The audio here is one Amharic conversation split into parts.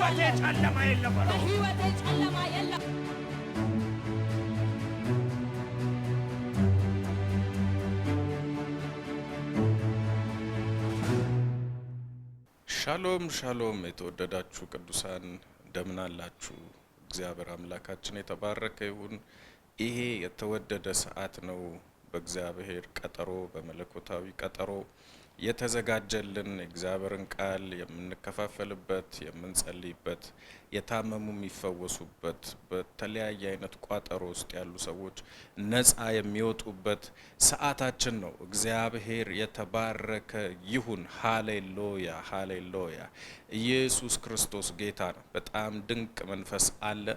በህይወቴ ጨለማ የለም በለው። በህይወቴ ጨለማ የለም። ሻሎም ሻሎም የተወደዳችሁ ቅዱሳን እንደምን አላችሁ? እግዚአብሔር አምላካችን የተባረከ ይሁን። ይሄ የተወደደ ሰዓት ነው። በእግዚአብሔር ቀጠሮ በመለኮታዊ ቀጠሮ የተዘጋጀልን እግዚአብሔርን ቃል የምንከፋፈልበት የምንጸልይበት የታመሙ የሚፈወሱበት በተለያየ አይነት ቋጠሮ ውስጥ ያሉ ሰዎች ነፃ የሚወጡበት ሰዓታችን ነው። እግዚአብሔር የተባረከ ይሁን። ሃሌሉያ ሃሌሉያ። ኢየሱስ ክርስቶስ ጌታ ነው። በጣም ድንቅ መንፈስ አለ።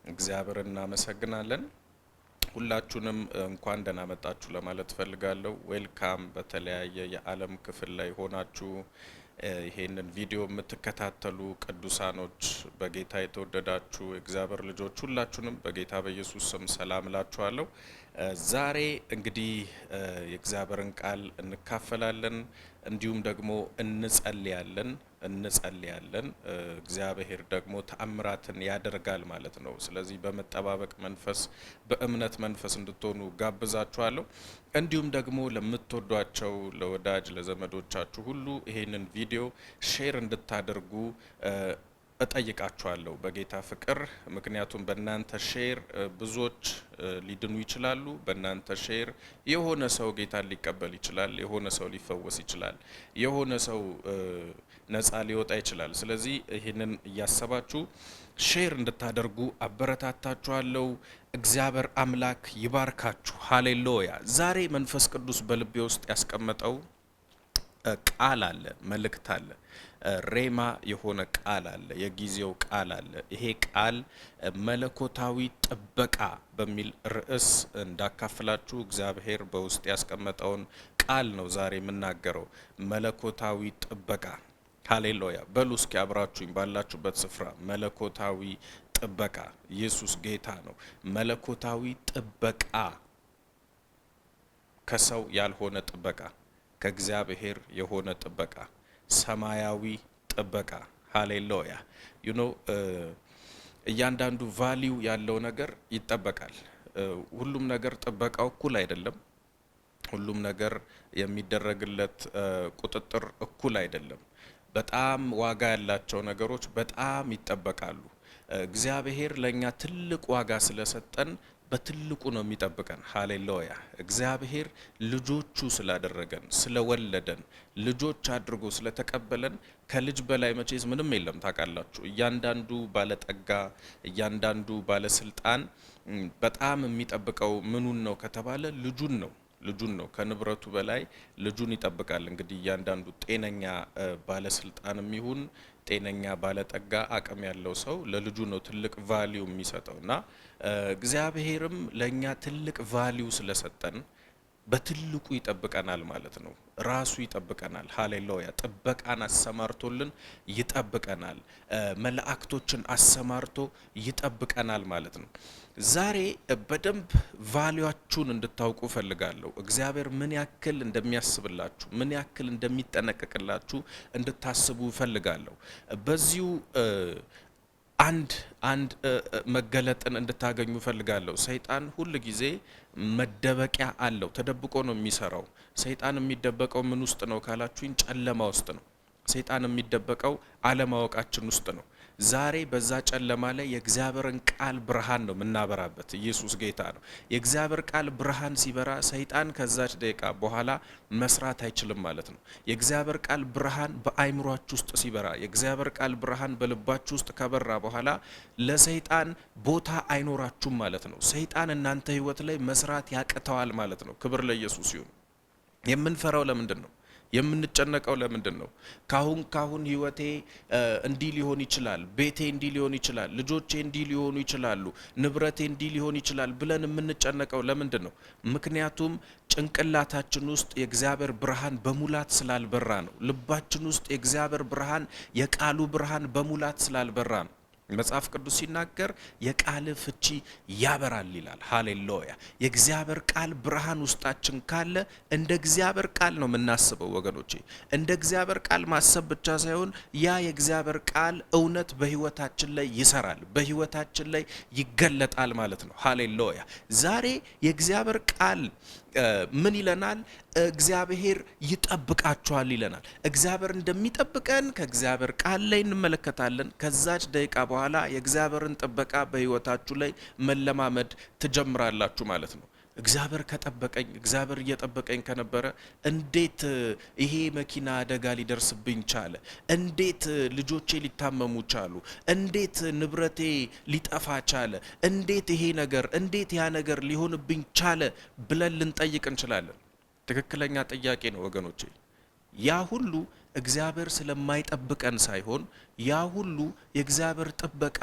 እግዚአብሔር እናመሰግናለን። ሁላችሁንም እንኳን ደህና መጣችሁ ለማለት ፈልጋለሁ። ዌልካም። በተለያየ የዓለም ክፍል ላይ ሆናችሁ ይሄንን ቪዲዮ የምትከታተሉ ቅዱሳኖች በጌታ የተወደዳችሁ እግዚአብሔር ልጆች ሁላችሁንም በጌታ በኢየሱስ ስም ሰላም እላችኋለሁ። ዛሬ እንግዲህ የእግዚአብሔርን ቃል እንካፈላለን፣ እንዲሁም ደግሞ እንጸልያለን። እግዚአብሔር ደግሞ ተአምራትን ያደርጋል ማለት ነው። ስለዚህ በመጠባበቅ መንፈስ በእምነት መንፈስ እንድትሆኑ ጋብዛችኋለሁ። እንዲሁም ደግሞ ለምትወዷቸው ለወዳጅ ለዘመዶቻችሁ ሁሉ ይሄንን ቪዲዮ ሼር እንድታደርጉ እጠይቃችኋለሁ በጌታ ፍቅር። ምክንያቱም በእናንተ ሼር ብዙዎች ሊድኑ ይችላሉ። በእናንተ ሼር የሆነ ሰው ጌታን ሊቀበል ይችላል። የሆነ ሰው ሊፈወስ ይችላል። የሆነ ሰው ነፃ ሊወጣ ይችላል። ስለዚህ ይህንን እያሰባችሁ ሼር እንድታደርጉ አበረታታችኋለሁ። እግዚአብሔር አምላክ ይባርካችሁ። ሃሌሉያ። ዛሬ መንፈስ ቅዱስ በልቤ ውስጥ ያስቀመጠው ቃል አለ፣ መልእክት አለ፣ ሬማ የሆነ ቃል አለ፣ የጊዜው ቃል አለ። ይሄ ቃል መለኮታዊ ጥበቃ በሚል ርዕስ እንዳካፍላችሁ እግዚአብሔር በውስጥ ያስቀመጠውን ቃል ነው ዛሬ የምናገረው። መለኮታዊ ጥበቃ። ሃሌሉያ በሉ እስኪ አብራችሁኝ ባላችሁበት ስፍራ። መለኮታዊ ጥበቃ። ኢየሱስ ጌታ ነው። መለኮታዊ ጥበቃ፣ ከሰው ያልሆነ ጥበቃ፣ ከእግዚአብሔር የሆነ ጥበቃ፣ ሰማያዊ ጥበቃ። ሃሌሉያ። እያንዳንዱ ቫሊዩ ያለው ነገር ይጠበቃል። ሁሉም ነገር ጥበቃው እኩል አይደለም። ሁሉም ነገር የሚደረግለት ቁጥጥር እኩል አይደለም። በጣም ዋጋ ያላቸው ነገሮች በጣም ይጠበቃሉ። እግዚአብሔር ለኛ ትልቅ ዋጋ ስለሰጠን በትልቁ ነው የሚጠብቀን። ሃሌሉያ። እግዚአብሔር ልጆቹ ስላደረገን ስለወለደን ልጆች አድርጎ ስለተቀበለን ከልጅ በላይ መቼስ ምንም የለም። ታውቃላችሁ፣ እያንዳንዱ ባለጠጋ እያንዳንዱ ባለስልጣን በጣም የሚጠብቀው ምኑን ነው ከተባለ ልጁን ነው። ከንብረቱ በላይ ልጁን ይጠብቃል። እንግዲህ እያንዳንዱ ጤነኛ ባለስልጣንም ይሁን ጤነኛ ባለጠጋ አቅም ያለው ሰው ለልጁ ነው ትልቅ ቫልዩ የሚሰጠውና እግዚአብሔርም ለኛ ትልቅ ቫልዩ ስለሰጠን በትልቁ ይጠብቀናል ማለት ነው። ራሱ ይጠብቀናል። ሃሌሉያ። ጥበቃን አሰማርቶልን ይጠብቀናል። መላእክቶችን አሰማርቶ ይጠብቀናል ማለት ነው። ዛሬ በደንብ ቫልዩአችሁን እንድታውቁ ፈልጋለሁ። እግዚአብሔር ምን ያክል እንደሚያስብላችሁ ምን ያክል እንደሚጠነቀቅላችሁ እንድታስቡ ፈልጋለሁ። በዚሁ አንድ መገለጥን እንድታገኙ ፈልጋለሁ። ሰይጣን ሁል ጊዜ መደበቂያ አለው። ተደብቆ ነው የሚሰራው። ሰይጣን የሚደበቀው ምን ውስጥ ነው ካላችሁኝ፣ ጨለማ ውስጥ ነው። ሰይጣን የሚደበቀው አለማወቃችን ውስጥ ነው። ዛሬ በዛ ጨለማ ላይ የእግዚአብሔርን ቃል ብርሃን ነው የምናበራበት። ኢየሱስ ጌታ ነው። የእግዚአብሔር ቃል ብርሃን ሲበራ ሰይጣን ከዛች ደቂቃ በኋላ መስራት አይችልም ማለት ነው። የእግዚአብሔር ቃል ብርሃን በአይምሯችሁ ውስጥ ሲበራ፣ የእግዚአብሔር ቃል ብርሃን በልባችሁ ውስጥ ከበራ በኋላ ለሰይጣን ቦታ አይኖራችሁም ማለት ነው። ሰይጣን እናንተ ህይወት ላይ መስራት ያቅተዋል ማለት ነው። ክብር ለኢየሱስ ይሁን። የምንፈራው ለምንድን ነው? የምንጨነቀው ለምንድን ነው? ካሁን ህይወቴ እንዲህ ሊሆን ይችላል፣ ቤቴ እንዲህ ሊሆን ይችላል፣ ልጆቼ እንዲህ ሊሆኑ ይችላሉ፣ ንብረቴ እንዲህ ሊሆን ይችላል ብለን የምንጨነቀው ለምንድን ነው? ምክንያቱም ጭንቅላታችን ውስጥ የእግዚአብሔር ብርሃን በሙላት ስላልበራ ነው። ልባችን ውስጥ የእግዚአብሔር ብርሃን የቃሉ ብርሃን በሙላት ስላልበራ ነው። መጽሐፍ ቅዱስ ሲናገር የቃል ፍቺ ያበራል ይላል። ሃሌሉያ! የእግዚአብሔር ቃል ብርሃን ውስጣችን ካለ እንደ እግዚአብሔር ቃል ነው የምናስበው ወገኖቼ። እንደ እግዚአብሔር ቃል ማሰብ ብቻ ሳይሆን ያ የእግዚአብሔር ቃል እውነት በህይወታችን ላይ ይሰራል፣ በህይወታችን ላይ ይገለጣል ማለት ነው። ሃሌሉያ! ዛሬ የእግዚአብሔር ቃል ምን ይለናል? እግዚአብሔር ይጠብቃችኋል ይለናል። እግዚአብሔር እንደሚጠብቀን ከእግዚአብሔር ቃል ላይ እንመለከታለን። ከዛች ደቂቃ በኋላ የእግዚአብሔርን ጥበቃ በህይወታችሁ ላይ መለማመድ ትጀምራላችሁ ማለት ነው። እግዚአብሔር ከጠበቀኝ፣ እግዚአብሔር እየጠበቀኝ ከነበረ እንዴት ይሄ መኪና አደጋ ሊደርስብኝ ቻለ? እንዴት ልጆቼ ሊታመሙ ቻሉ? እንዴት ንብረቴ ሊጠፋ ቻለ? እንዴት ይሄ ነገር፣ እንዴት ያ ነገር ሊሆንብኝ ቻለ ብለን ልንጠይቅ እንችላለን። ትክክለኛ ጥያቄ ነው ወገኖቼ። ያ ሁሉ እግዚአብሔር ስለማይጠብቀን ሳይሆን ያ ሁሉ የእግዚአብሔር ጥበቃ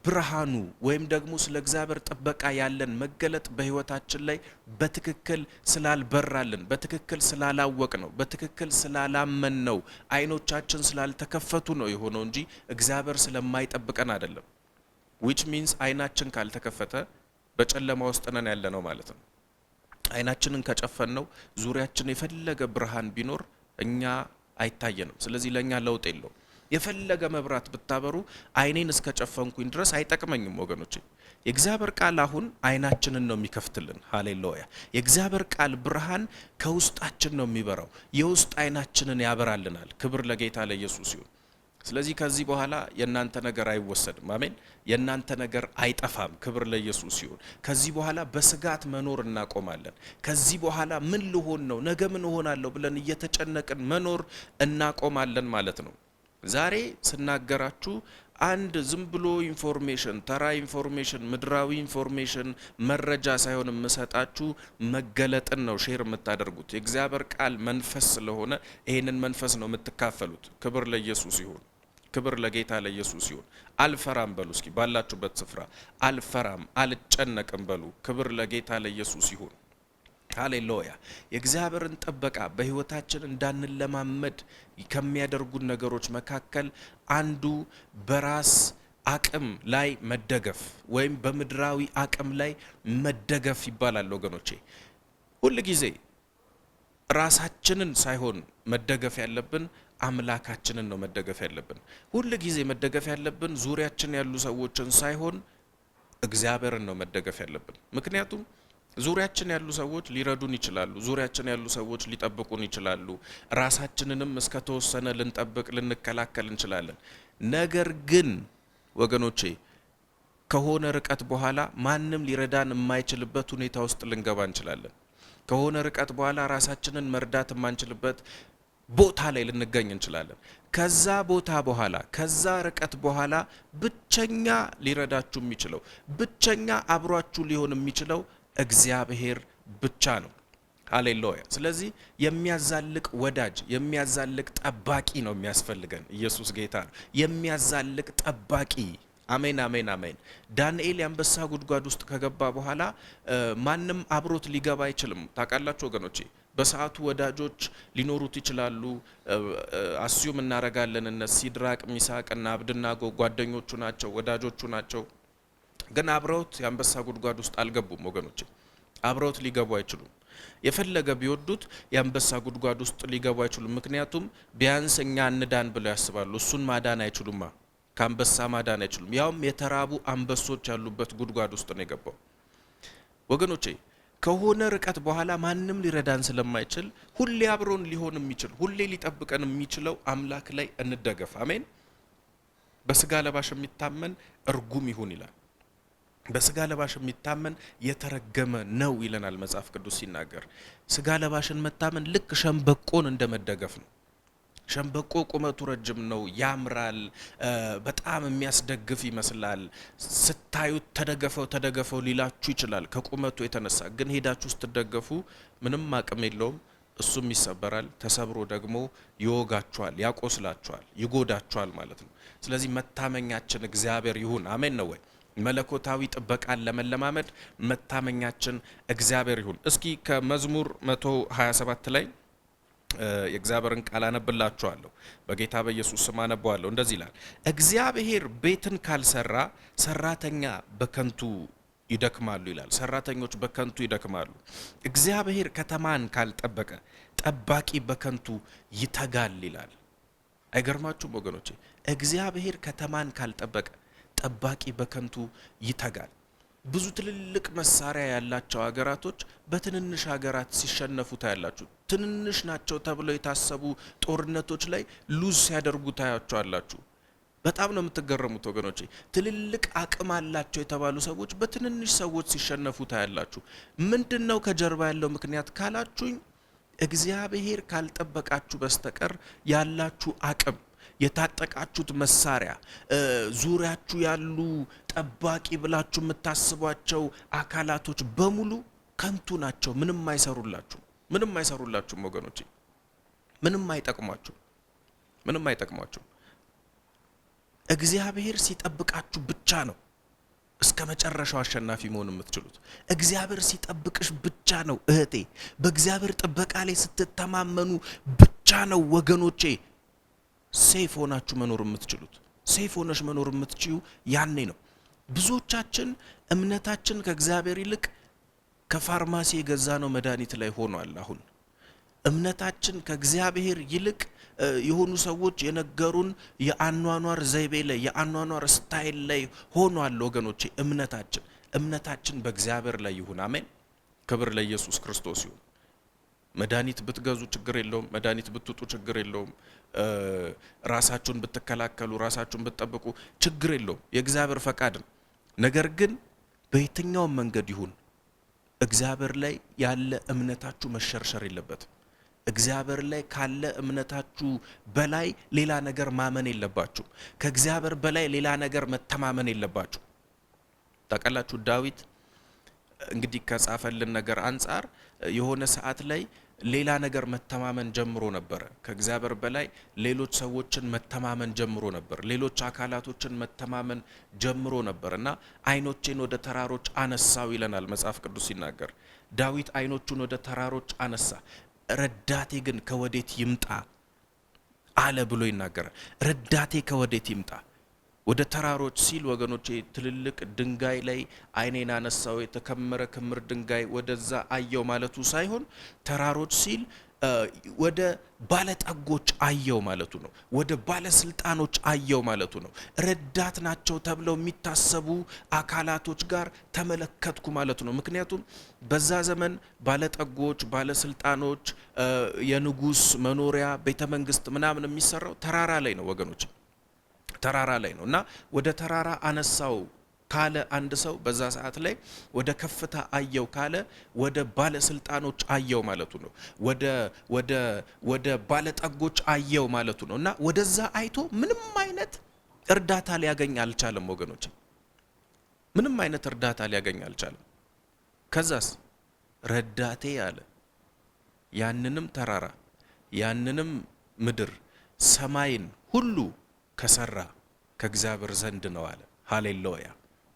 ብርሃኑ ወይም ደግሞ ስለ እግዚአብሔር ጥበቃ ያለን መገለጥ በህይወታችን ላይ በትክክል ስላልበራልን፣ በትክክል ስላላወቅ ነው፣ በትክክል ስላላመን ነው፣ አይኖቻችን ስላልተከፈቱ ነው የሆነው እንጂ እግዚአብሔር ስለማይጠብቀን አይደለም። which means አይናችን ካልተከፈተ በጨለማ ውስጥ ነን ያለ ነው ማለት ነው። አይናችንን ከጨፈን ነው ዙሪያችን የፈለገ ብርሃን ቢኖር እኛ አይታየንም። ስለዚህ ለኛ ለውጥ የለው። የፈለገ መብራት ብታበሩ አይኔን እስከ ጨፈንኩኝ ድረስ አይጠቅመኝም ወገኖቼ። የእግዚአብሔር ቃል አሁን አይናችንን ነው የሚከፍትልን። ሃሌሉያ! የእግዚአብሔር ቃል ብርሃን ከውስጣችን ነው የሚበራው። የውስጥ አይናችንን ያበራልናል። ክብር ለጌታ ለኢየሱስ ይሁን። ስለዚህ ከዚህ በኋላ የእናንተ ነገር አይወሰድም። አሜን። የእናንተ ነገር አይጠፋም። ክብር ለኢየሱስ ይሁን። ከዚህ በኋላ በስጋት መኖር እናቆማለን። ከዚህ በኋላ ምን ልሆን ነው፣ ነገ ምን እሆናለሁ ብለን እየተጨነቅን መኖር እናቆማለን ማለት ነው። ዛሬ ስናገራችሁ አንድ ዝም ብሎ ኢንፎርሜሽን፣ ተራ ኢንፎርሜሽን፣ ምድራዊ ኢንፎርሜሽን፣ መረጃ ሳይሆን የምሰጣችሁ መገለጥን ነው ሼር የምታደርጉት። የእግዚአብሔር ቃል መንፈስ ስለሆነ ይህንን መንፈስ ነው የምትካፈሉት። ክብር ለኢየሱስ ይሁን። ክብር ለጌታ ለኢየሱስ ይሁን። አልፈራም በሉ እስኪ ባላችሁበት ስፍራ፣ አልፈራም፣ አልጨነቅም በሉ። ክብር ለጌታ ለኢየሱስ ይሁን። ሃሌሉያ! የእግዚአብሔርን ጥበቃ በህይወታችን እንዳንለማመድ ከሚያደርጉን ነገሮች መካከል አንዱ በራስ አቅም ላይ መደገፍ ወይም በምድራዊ አቅም ላይ መደገፍ ይባላል ወገኖቼ። ሁል ጊዜ ራሳችንን ሳይሆን መደገፍ ያለብን አምላካችንን ነው መደገፍ ያለብን። ሁል ጊዜ መደገፍ ያለብን ዙሪያችን ያሉ ሰዎችን ሳይሆን እግዚአብሔርን ነው መደገፍ ያለብን። ምክንያቱም ዙሪያችን ያሉ ሰዎች ሊረዱን ይችላሉ። ዙሪያችን ያሉ ሰዎች ሊጠብቁን ይችላሉ። ራሳችንንም እስከ ተወሰነ ልንጠብቅ ልንከላከል እንችላለን። ነገር ግን ወገኖቼ ከሆነ ርቀት በኋላ ማንም ሊረዳን የማይችልበት ሁኔታ ውስጥ ልንገባ እንችላለን። ከሆነ ርቀት በኋላ ራሳችንን መርዳት የማንችልበት ቦታ ላይ ልንገኝ እንችላለን። ከዛ ቦታ በኋላ ከዛ ርቀት በኋላ ብቸኛ ሊረዳችሁ የሚችለው ብቸኛ አብሯችሁ ሊሆን የሚችለው እግዚአብሔር ብቻ ነው። ሃሌሉያ! ስለዚህ የሚያዛልቅ ወዳጅ፣ የሚያዛልቅ ጠባቂ ነው የሚያስፈልገን። ኢየሱስ ጌታ ነው። የሚያዛልቅ ጠባቂ። አሜን፣ አሜን፣ አሜን። ዳንኤል የአንበሳ ጉድጓድ ውስጥ ከገባ በኋላ ማንም አብሮት ሊገባ አይችልም። ታውቃላችሁ ወገኖቼ፣ በሰዓቱ ወዳጆች ሊኖሩት ይችላሉ። አስዩም እናረጋለን እነ ሲድራቅ ሚሳቅና አብድናጎ ጓደኞቹ ናቸው፣ ወዳጆቹ ናቸው። ግን አብረውት የአንበሳ ጉድጓድ ውስጥ አልገቡም ወገኖቼ። አብረውት ሊገቡ አይችሉም። የፈለገ ቢወዱት የአንበሳ ጉድጓድ ውስጥ ሊገቡ አይችሉም። ምክንያቱም ቢያንስ እኛ እንዳን ብለው ያስባሉ። እሱን ማዳን አይችሉማ። ከአንበሳ ማዳን አይችሉም። ያውም የተራቡ አንበሶች ያሉበት ጉድጓድ ውስጥ ነው የገባው። ወገኖቼ ከሆነ ርቀት በኋላ ማንም ሊረዳን ስለማይችል ሁሌ አብሮን ሊሆን የሚችል ሁሌ ሊጠብቀን የሚችለው አምላክ ላይ እንደገፍ። አሜን። በስጋ ለባሽ የሚታመን እርጉም ይሁን ይላል። በስጋ ለባሽ የሚታመን የተረገመ ነው ይለናል መጽሐፍ ቅዱስ ሲናገር። ስጋ ለባሽን መታመን ልክ ሸምበቆን እንደመደገፍ ነው። ሸምበቆ ቁመቱ ረጅም ነው፣ ያምራል፣ በጣም የሚያስደግፍ ይመስላል። ስታዩት ተደገፈው ሊላችሁ ይችላል ከቁመቱ የተነሳ። ግን ሄዳችሁ ስትደገፉ ምንም አቅም የለውም። እሱም ይሰበራል፣ ተሰብሮ ደግሞ ይወጋችኋል፣ ያቆስላችኋል፣ ይጎዳችኋል ማለት ነው። ስለዚህ መታመኛችን እግዚአብሔር ይሁን። አሜን ነው ወይ? መለኮታዊ ጥበቃን ለመለማመድ መታመኛችን እግዚአብሔር ይሁን። እስኪ ከመዝሙር 127 ላይ የእግዚአብሔርን ቃል አነብላችኋለሁ። በጌታ በኢየሱስ ስም አነበዋለሁ። እንደዚህ ይላል፣ እግዚአብሔር ቤትን ካልሰራ ሰራተኛ በከንቱ ይደክማሉ ይላል። ሰራተኞች በከንቱ ይደክማሉ። እግዚአብሔር ከተማን ካልጠበቀ ጠባቂ በከንቱ ይተጋል ይላል። አይገርማችሁም ወገኖቼ? እግዚአብሔር ከተማን ካልጠበቀ ጠባቂ በከንቱ ይተጋል። ብዙ ትልልቅ መሳሪያ ያላቸው ሀገራቶች በትንንሽ ሀገራት ሲሸነፉ ታያላችሁ። ትንንሽ ናቸው ተብለው የታሰቡ ጦርነቶች ላይ ሉዝ ሲያደርጉ ታያቸዋላችሁ። በጣም ነው የምትገረሙት ወገኖቼ። ትልልቅ አቅም አላቸው የተባሉ ሰዎች በትንንሽ ሰዎች ሲሸነፉ ታያላችሁ። ምንድነው ከጀርባ ያለው ምክንያት ካላችሁኝ፣ እግዚአብሔር ካልጠበቃችሁ በስተቀር ያላችሁ አቅም፣ የታጠቃችሁት መሳሪያ፣ ዙሪያችሁ ያሉ ጠባቂ ብላችሁ የምታስቧቸው አካላቶች በሙሉ ከንቱ ናቸው። ምንም አይሰሩላችሁም ወገኖቼ። ምንም አይጠቅሟችሁም። እግዚአብሔር ሲጠብቃችሁ ብቻ ነው እስከ መጨረሻው አሸናፊ መሆን የምትችሉት። እግዚአብሔር ሲጠብቅሽ ብቻ ነው እህቴ። በእግዚአብሔር ጥበቃ ላይ ስትተማመኑ ብቻ ነው ወገኖቼ ሴፍ ሆናችሁ መኖር የምትችሉት። ሴፍ ሆነሽ መኖር የምትችዩ ያኔ ነው። ብዙዎቻችን እምነታችን ከእግዚአብሔር ይልቅ ከፋርማሲ የገዛነው መድኃኒት ላይ ሆኗል። አሁን እምነታችን ከእግዚአብሔር ይልቅ የሆኑ ሰዎች የነገሩን የአኗኗር ዘይቤ ላይ፣ የአኗኗር ስታይል ላይ ሆኗል ወገኖቼ። እምነታችን በእግዚአብሔር ላይ ይሁን። አሜን። ክብር ለኢየሱስ ክርስቶስ ይሁን። መድኃኒት ብትገዙ ችግር የለውም። መድኃኒት ብትውጡ ችግር የለውም። ራሳችሁን ብትከላከሉ፣ ራሳችሁን ብትጠብቁ ችግር የለውም። የእግዚአብሔር ፈቃድ ነው። ነገር ግን በየትኛውም መንገድ ይሁን እግዚአብሔር ላይ ያለ እምነታችሁ መሸርሸር የለበትም። እግዚአብሔር ላይ ካለ እምነታችሁ በላይ ሌላ ነገር ማመን የለባችሁ። ከእግዚአብሔር በላይ ሌላ ነገር መተማመን የለባችሁ። ታውቃላችሁ ዳዊት እንግዲህ ከጻፈልን ነገር አንጻር የሆነ ሰዓት ላይ ሌላ ነገር መተማመን ጀምሮ ነበር። ከእግዚአብሔር በላይ ሌሎች ሰዎችን መተማመን ጀምሮ ነበር። ሌሎች አካላቶችን መተማመን ጀምሮ ነበር እና ዓይኖቼን ወደ ተራሮች አነሳው ይለናል መጽሐፍ ቅዱስ ሲናገር። ዳዊት ዓይኖቹን ወደ ተራሮች አነሳ፣ ረዳቴ ግን ከወዴት ይምጣ አለ ብሎ ይናገራል። ረዳቴ ከወዴት ይምጣ? ወደ ተራሮች ሲል ወገኖቼ ትልልቅ ድንጋይ ላይ ዓይኔን አነሳው፣ የተከመረ ክምር ድንጋይ ወደዛ አየው ማለቱ ሳይሆን ተራሮች ሲል ወደ ባለጠጎች አየው ማለቱ ነው። ወደ ባለስልጣኖች አየው ማለቱ ነው። ረዳት ናቸው ተብለው የሚታሰቡ አካላቶች ጋር ተመለከትኩ ማለቱ ነው። ምክንያቱም በዛ ዘመን ባለጠጎች፣ ባለስልጣኖች፣ የንጉስ መኖሪያ ቤተ መንግስት ምናምን የሚሰራው ተራራ ላይ ነው ወገኖች፣ ተራራ ላይ ነው እና ወደ ተራራ አነሳው ካለ አንድ ሰው በዛ ሰዓት ላይ ወደ ከፍታ አየው ካለ ወደ ባለስልጣኖች አየው ማለቱ ነው። ወደ ባለጠጎች አየው ማለቱ ነው እና ወደዛ አይቶ ምንም አይነት እርዳታ ሊያገኝ አልቻለም ወገኖች፣ ምንም አይነት እርዳታ ሊያገኝ አልቻለም። ከዛስ ረዳቴ አለ። ያንንም ተራራ ያንንም ምድር ሰማይን ሁሉ ከሰራ ከእግዚአብሔር ዘንድ ነው አለ። ሃሌሉያ!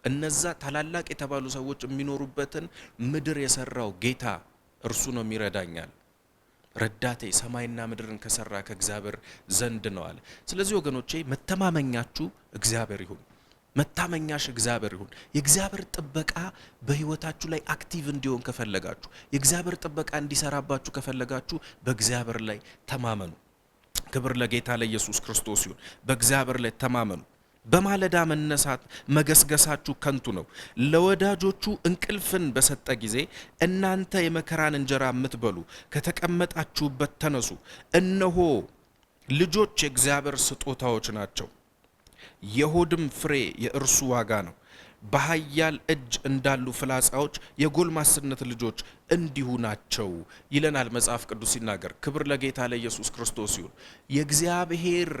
እነዛ ታላላቅ የተባሉ ሰዎች የሚኖሩበትን ምድር የሰራው ጌታ እርሱ ነው የሚረዳኛል። ረዳቴ ሰማይና ምድርን ከሰራ ከእግዚአብሔር ዘንድ ነው አለ። ስለዚህ ወገኖቼ መተማመኛችሁ እግዚአብሔር ይሁን፣ መታመኛሽ እግዚአብሔር ይሁን። የእግዚአብሔር ጥበቃ በህይወታችሁ ላይ አክቲቭ እንዲሆን ከፈለጋችሁ፣ የእግዚአብሔር ጥበቃ እንዲሰራባችሁ ከፈለጋችሁ በእግዚአብሔር ላይ ተማመኑ። ክብር ለጌታ ለኢየሱስ ክርስቶስ ይሁን። በእግዚአብሔር ላይ ተማመኑ። በማለዳ መነሳት መገስገሳችሁ ከንቱ ነው። ለወዳጆቹ እንቅልፍን በሰጠ ጊዜ እናንተ የመከራን እንጀራ የምትበሉ ከተቀመጣችሁበት ተነሱ። እነሆ ልጆች የእግዚአብሔር ስጦታዎች ናቸው፣ የሆድም ፍሬ የእርሱ ዋጋ ነው። በኃያል እጅ እንዳሉ ፍላጻዎች የጎልማስነት ልጆች እንዲሁ ናቸው ይለናል መጽሐፍ ቅዱስ ሲናገር። ክብር ለጌታ ለኢየሱስ ክርስቶስ ይሁን። የእግዚአብሔር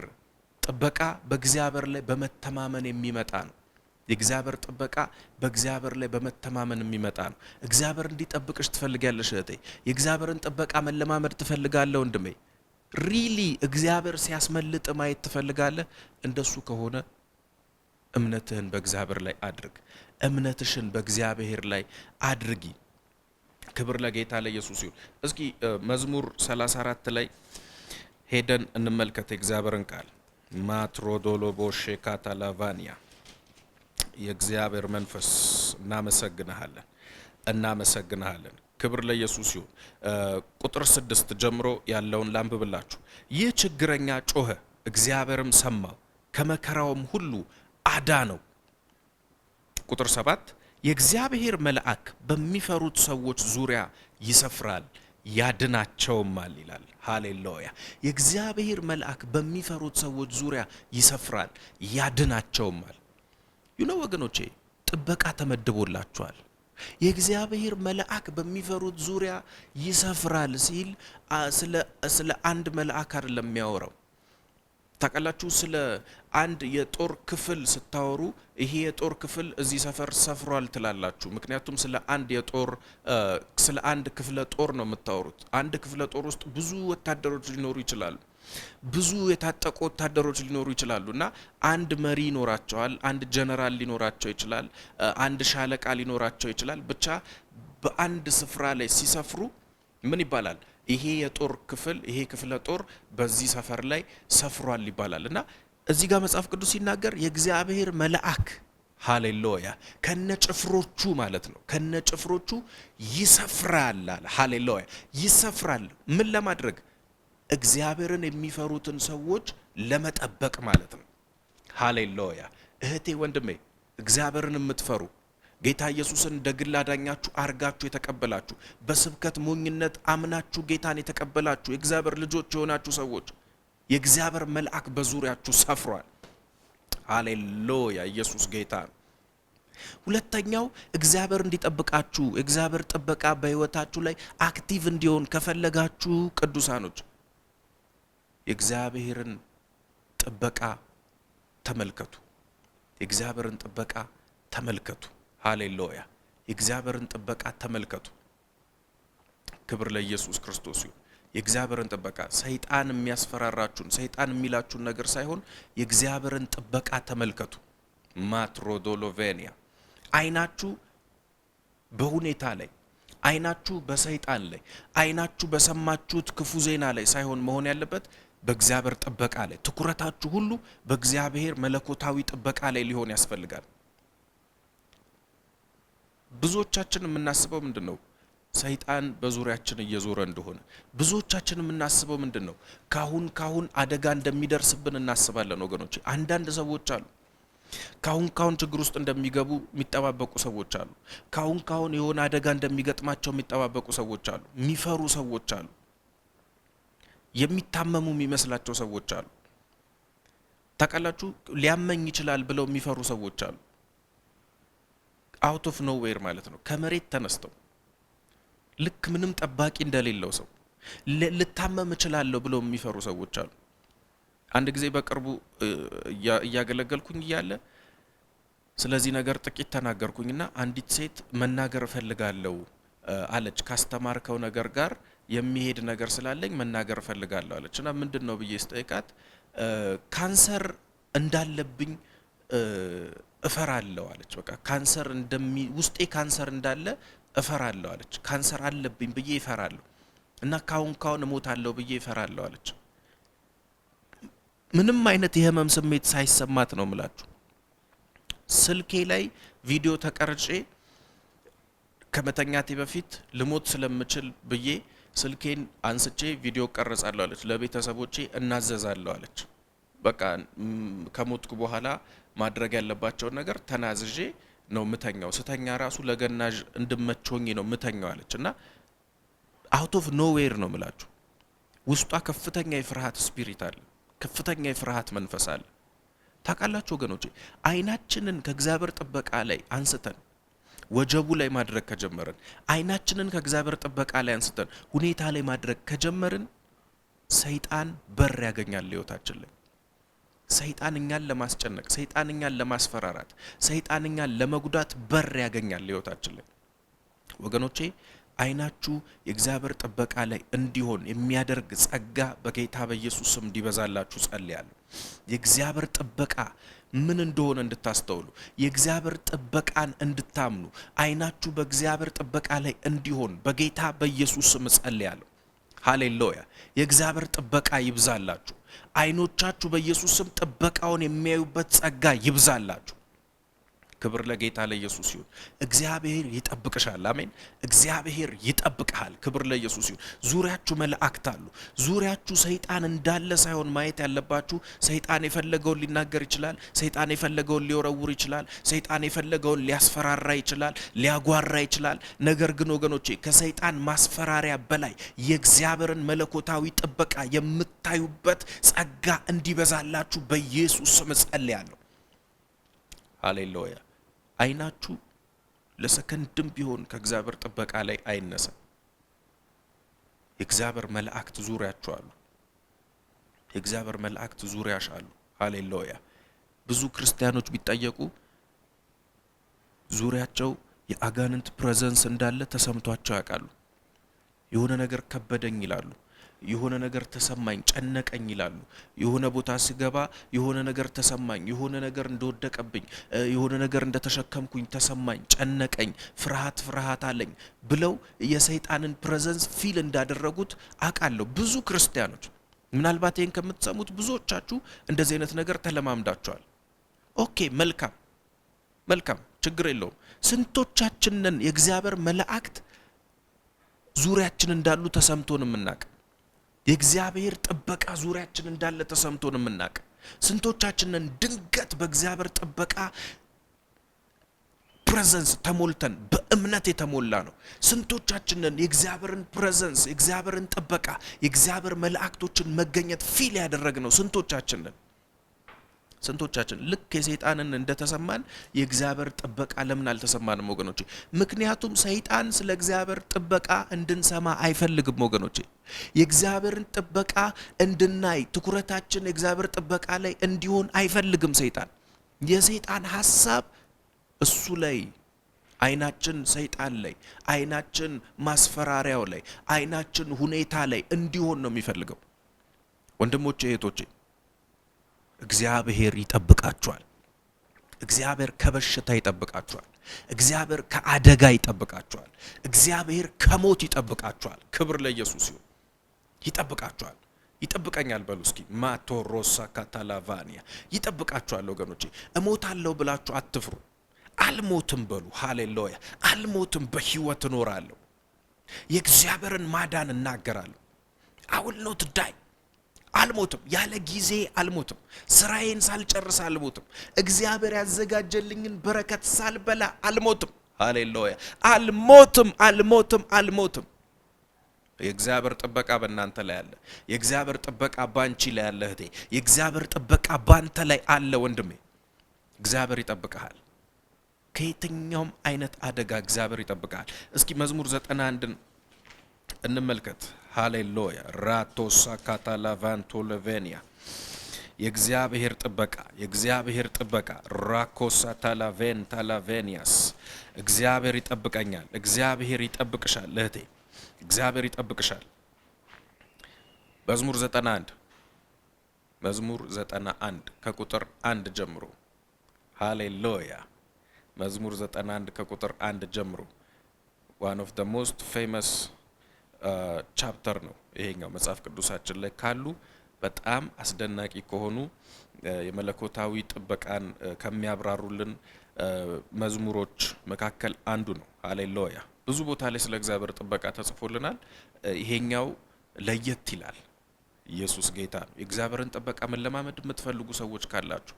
ጥበቃ በእግዚአብሔር ላይ በመተማመን የሚመጣ ነው። የእግዚአብሔር ጥበቃ በእግዚአብሔር ላይ በመተማመን የሚመጣ ነው። እግዚአብሔር እንዲጠብቅሽ ትፈልጋለሽ እህቴ? የእግዚአብሔርን ጥበቃ መለማመድ ትፈልጋለህ ወንድሜ? ሪሊ እግዚአብሔር ሲያስመልጥ ማየት ትፈልጋለህ? እንደሱ ከሆነ እምነትህን በእግዚአብሔር ላይ አድርግ። እምነትሽን በእግዚአብሔር ላይ አድርጊ። ክብር ለጌታ ለኢየሱስ ይሁን። እስኪ መዝሙር 34 ላይ ሄደን እንመልከት የእግዚአብሔርን ቃል። ማትሮዶሎ ቦሼ ካታላቫኒያ የእግዚአብሔር መንፈስ እናመሰግንሃለን። ክብር ለኢየሱስ ይሁን። ቁጥር 6 ጀምሮ ያለውን ላንብብላችሁ። ይህ ችግረኛ ጮኸ፣ እግዚአብሔርም ሰማው፣ ከመከራውም ሁሉ አዳነው። ቁጥር 7 የእግዚአብሔር መልአክ በሚፈሩት ሰዎች ዙሪያ ይሰፍራል ያድናቸውማል ይላል። ሃሌሉያ! የእግዚአብሔር መልአክ በሚፈሩት ሰዎች ዙሪያ ይሰፍራል ያድናቸውማል። ወገኖቼ ጥበቃ ተመድቦላችኋል። የእግዚአብሔር መልአክ በሚፈሩት ዙሪያ ይሰፍራል ሲል ስለ አንድ መልአክ አይደለም የሚያወራው። ታውቃላችሁ፣ ስለ አንድ የጦር ክፍል ስታወሩ ይሄ የጦር ክፍል እዚህ ሰፈር ሰፍሯል ትላላችሁ። ምክንያቱም ስለ አንድ ክፍለ ጦር ነው የምታወሩት። አንድ ክፍለ ጦር ውስጥ ብዙ ወታደሮች ሊኖሩ ይችላሉ። ብዙ የታጠቁ ወታደሮች ሊኖሩ ይችላሉ እና አንድ መሪ ይኖራቸዋል። አንድ ጀነራል ሊኖራቸው ይችላል። አንድ ሻለቃ ሊኖራቸው ይችላል። ብቻ በአንድ ስፍራ ላይ ሲሰፍሩ ምን ይባላል? ይሄ የጦር ክፍል፣ ይሄ ክፍለ ጦር በዚህ ሰፈር ላይ ሰፍሯል ይባላል። እና እዚህ ጋር መጽሐፍ ቅዱስ ሲናገር የእግዚአብሔር መልአክ ሃሌሉያ ከነጭፍሮቹ ማለት ነው፣ ከነጭፍሮቹ ይሰፍራል አለ። ሃሌሉያ ይሰፍራል። ምን ለማድረግ? እግዚአብሔርን የሚፈሩትን ሰዎች ለመጠበቅ ማለት ነው። ሃሌሉያ! እህቴ ወንድሜ፣ እግዚአብሔርን የምትፈሩ ጌታ ኢየሱስን እንደ ግል አዳኛችሁ አርጋችሁ የተቀበላችሁ በስብከት ሞኝነት አምናችሁ ጌታን የተቀበላችሁ የእግዚአብሔር ልጆች የሆናችሁ ሰዎች የእግዚአብሔር መልአክ በዙሪያችሁ ሰፍሯል። ሃሌሉያ! ኢየሱስ ጌታ ነው። ሁለተኛው እግዚአብሔር እንዲጠብቃችሁ፣ እግዚአብሔር ጥበቃ በሕይወታችሁ ላይ አክቲቭ እንዲሆን ከፈለጋችሁ ቅዱሳኖች የእግዚአብሔርን ጥበቃ ተመልከቱ። የእግዚአብሔርን ጥበቃ ተመልከቱ። ሃሌሉያ! የእግዚአብሔርን ጥበቃ ተመልከቱ። ክብር ለኢየሱስ ክርስቶስ ይሁን። የእግዚአብሔርን ጥበቃ ሰይጣን የሚያስፈራራችሁን ሰይጣን የሚላችሁን ነገር ሳይሆን የእግዚአብሔርን ጥበቃ ተመልከቱ። ማትሮዶሎቬኒያ አይናችሁ በሁኔታ ላይ፣ አይናችሁ በሰይጣን ላይ፣ አይናችሁ በሰማችሁት ክፉ ዜና ላይ ሳይሆን መሆን ያለበት በእግዚአብሔር ጥበቃ ላይ። ትኩረታችሁ ሁሉ በእግዚአብሔር መለኮታዊ ጥበቃ ላይ ሊሆን ያስፈልጋል። ብዙዎቻችን የምናስበው ምንድነው? ሰይጣን በዙሪያችን እየዞረ እንደሆነ። ብዙዎቻችን የምናስበው ምንድነው? ካሁን አደጋ እንደሚደርስብን እናስባለን ወገኖች። አንዳንድ ሰዎች አሉ ካሁን ችግር ውስጥ እንደሚገቡ የሚጠባበቁ ሰዎች አሉ። ካሁን የሆነ አደጋ እንደሚገጥማቸው የሚጠባበቁ ሰዎች አሉ። የሚፈሩ ሰዎች አሉ። የሚታመሙ የሚመስላቸው ሰዎች አሉ። ታውቃላችሁ፣ ሊያመኝ ይችላል ብለው የሚፈሩ ሰዎች አሉ። አውት ኦፍ ኖዌር ማለት ነው። ከመሬት ተነስተው ልክ ምንም ጠባቂ እንደሌለው ሰው ልታመም እችላለሁ ብለው የሚፈሩ ሰዎች አሉ። አንድ ጊዜ በቅርቡ እያገለገልኩኝ እያለ ስለዚህ ነገር ጥቂት ተናገርኩኝና አንዲት ሴት መናገር እፈልጋለሁ አለች። ካስተማርከው ነገር ጋር የሚሄድ ነገር ስላለኝ መናገር እፈልጋለሁ አለች። እና ምንድነው ብዬ ስጠይቃት ካንሰር እንዳለብኝ እፈራለሁ አለች። በቃ ካንሰር ውስጤ ካንሰር እንዳለ እፈራለሁ አለች። ካንሰር አለብኝ ብዬ እፈራለሁ እና ካሁን እሞታለሁ ብዬ እፈራለሁ አለች። ምንም አይነት የህመም ስሜት ሳይሰማት ነው ምላችሁ። ስልኬ ላይ ቪዲዮ ተቀርጬ ከመተኛቴ በፊት ልሞት ስለምችል ብዬ ስልኬን አንስቼ ቪዲዮ ቀርጻለሁ አለች። ለቤተሰቦቼ እናዘዛለሁ አለች። በቃ ከሞትኩ በኋላ ማድረግ ያለባቸውን ነገር ተናዝዤ ነው ምተኛው። ስተኛ ራሱ ለገናዥ እንድመቾኝ ነው ምተኛው አለች። እና አውት ኦፍ ኖዌር ነው ምላችሁ። ውስጧ ከፍተኛ የፍርሃት ስፒሪት አለ። ከፍተኛ የፍርሃት መንፈስ አለ። ታውቃላችሁ ወገኖቼ፣ አይናችንን ከእግዚአብሔር ጥበቃ ላይ አንስተን ወጀቡ ላይ ማድረግ ከጀመርን፣ አይናችንን ከእግዚአብሔር ጥበቃ ላይ አንስተን ሁኔታ ላይ ማድረግ ከጀመርን ሰይጣን በር ያገኛል ህይወታችን ላይ። ሰይጣን እኛን ለማስጨነቅ፣ ሰይጣን እኛን ለማስፈራራት፣ ሰይጣን እኛን ለመጉዳት በር ያገኛል ህይወታችን ላይ። ወገኖቼ አይናችሁ የእግዚአብሔር ጥበቃ ላይ እንዲሆን የሚያደርግ ጸጋ በጌታ በኢየሱስ ስም እንዲበዛላችሁ ጸልያለሁ። የእግዚአብሔር ጥበቃ ምን እንደሆነ እንድታስተውሉ፣ የእግዚአብሔር ጥበቃን እንድታምኑ፣ አይናችሁ በእግዚአብሔር ጥበቃ ላይ እንዲሆን በጌታ በኢየሱስ ስም ጸልያለሁ። ሃሌሉያ! የእግዚአብሔር ጥበቃ ይብዛላችሁ። አይኖቻችሁ በኢየሱስ ስም ጥበቃውን የሚያዩበት ጸጋ ይብዛላችሁ። ክብር ለጌታ ለኢየሱስ ይሁን። እግዚአብሔር ይጠብቅሻል። አሜን። እግዚአብሔር ይጠብቅሃል። ክብር ለኢየሱስ ይሁን። ዙሪያችሁ መላእክት አሉ። ዙሪያችሁ ሰይጣን እንዳለ ሳይሆን ማየት ያለባችሁ፣ ሰይጣን የፈለገውን ሊናገር ይችላል። ሰይጣን የፈለገውን ሊወረውር ይችላል። ሰይጣን የፈለገውን ሊያስፈራራ ይችላል፣ ሊያጓራ ይችላል። ነገር ግን ወገኖቼ ከሰይጣን ማስፈራሪያ በላይ የእግዚአብሔርን መለኮታዊ ጥበቃ የምታዩበት ጸጋ እንዲበዛላችሁ በኢየሱስ ስም ጸልያለሁ። ሃሌሉያ! አይናችሁ ለሰከንድም ቢሆን ከእግዚአብሔር ጥበቃ ላይ አይነሳ። የእግዚአብሔር መላእክት ዙሪያችሁ አሉ። የእግዚአብሔር መላእክት ዙሪያሽ አሉ። ሃሌሉያ! ብዙ ክርስቲያኖች ቢጠየቁ ዙሪያቸው የአጋንንት ፕሬዘንስ እንዳለ ተሰምቷቸው ያውቃሉ። የሆነ ነገር ከበደኝ ይላሉ። የሆነ ነገር ተሰማኝ፣ ጨነቀኝ ይላሉ። የሆነ ቦታ ሲገባ የሆነ ነገር ተሰማኝ፣ የሆነ ነገር እንደወደቀብኝ፣ የሆነ ነገር እንደተሸከምኩኝ ተሰማኝ፣ ጨነቀኝ፣ ፍርሃት አለኝ ብለው የሰይጣንን ፕሬዘንስ ፊል እንዳደረጉት አውቃለሁ። ብዙ ክርስቲያኖች ምናልባት ይሄን ከምትሰሙት ብዙዎቻችሁ እንደዚህ አይነት ነገር ተለማምዳችኋል። ኦኬ፣ መልካም፣ ችግር የለውም። ስንቶቻችንን የእግዚአብሔር መላእክት ዙሪያችን እንዳሉ ተሰምቶን የምናውቅ፣ የእግዚአብሔር ጥበቃ ዙሪያችን እንዳለ ተሰምቶን የምናውቅ? ስንቶቻችንን ድንገት በእግዚአብሔር ጥበቃ ፕሬዘንስ ተሞልተን በእምነት የተሞላ ነው? ስንቶቻችንን የእግዚአብሔርን ፕሬዘንስ፣ የእግዚአብሔርን ጥበቃ፣ የእግዚአብሔር መላእክቶችን መገኘት ፊል ያደረግነው? ስንቶቻችን ልክ የሰይጣንን እንደተሰማን የእግዚአብሔር ጥበቃ ለምን አልተሰማንም ወገኖቼ? ምክንያቱም ሰይጣን ስለ እግዚአብሔር ጥበቃ እንድንሰማ አይፈልግም ወገኖቼ። የእግዚአብሔርን ጥበቃ እንድናይ፣ ትኩረታችን የእግዚአብሔር ጥበቃ ላይ እንዲሆን አይፈልግም ሰይጣን። የሰይጣን ሐሳብ እሱ ላይ፣ አይናችን ሰይጣን ላይ፣ አይናችን ማስፈራሪያው ላይ፣ አይናችን ሁኔታ ላይ እንዲሆን ነው የሚፈልገው። ወንድሞቼ እህቶቼ፣ እግዚአብሔር ይጠብቃችኋል። እግዚአብሔር ከበሽታ ይጠብቃችኋል። እግዚአብሔር ከአደጋ ይጠብቃችኋል። እግዚአብሔር ከሞት ይጠብቃችኋል። ክብር ለኢየሱስ ይሁን። ይጠብቃችኋል። ይጠብቀኛል በሉ እስኪ። ማቶሮሳ ካታላቫኒያ ይጠብቃችኋል ወገኖቼ። እሞታለሁ ብላችሁ አትፍሩ። አልሞትም በሉ። ሃሌሉያ! አልሞትም፣ በህይወት እኖራለሁ። የእግዚአብሔርን ማዳን እናገራለሁ። I will not die። አልሞትም፣ ያለ ጊዜ አልሞትም፣ ስራዬን ሳልጨርስ አልሞትም፣ እግዚአብሔር ያዘጋጀልኝን በረከት ሳልበላ አልሞትም። ሃሌሉያ! አልሞትም። የእግዚአብሔር ጥበቃ በእናንተ ላይ አለ። የእግዚአብሔር ጥበቃ ባንቺ ላይ አለ እህቴ። የእግዚአብሔር ጥበቃ ባንተ ላይ አለ ወንድሜ። እግዚአብሔር ይጠብቅሃል። ከየትኛውም አይነት አደጋ እግዚአብሔር ይጠብቅሃል። እስኪ መዝሙር 91ን እንመልከት። ሃሌሉያ! ራቶሳ ካታላቫንቶ ለቬኒያ የእግዚአብሔር ጥበቃ ራኮሳ ታላቬን ታላቬኒያስ። እግዚአብሔር ይጠብቀኛል። እግዚአብሔር ይጠብቅሻል እህቴ። እግዚአብሔር ይጠብቅሻል። መዝሙር 91 ከቁጥር 1 ጀምሮ። ሃሌሉያ! መዝሙር 91 ከቁጥር 1 ጀምሮ one of the most famous ቻፕተር ነው ይሄኛው መጽሐፍ ቅዱሳችን ላይ ካሉ በጣም አስደናቂ ከሆኑ የመለኮታዊ ጥበቃን ከሚያብራሩልን መዝሙሮች መካከል አንዱ ነው። ሃሌሉያ! ብዙ ቦታ ላይ ስለ እግዚአብሔር ጥበቃ ተጽፎልናል። ይሄኛው ለየት ይላል። ኢየሱስ ጌታ ነው። የእግዚአብሔርን ጥበቃ መለማመድ የምትፈልጉ ሰዎች ካላችሁ፣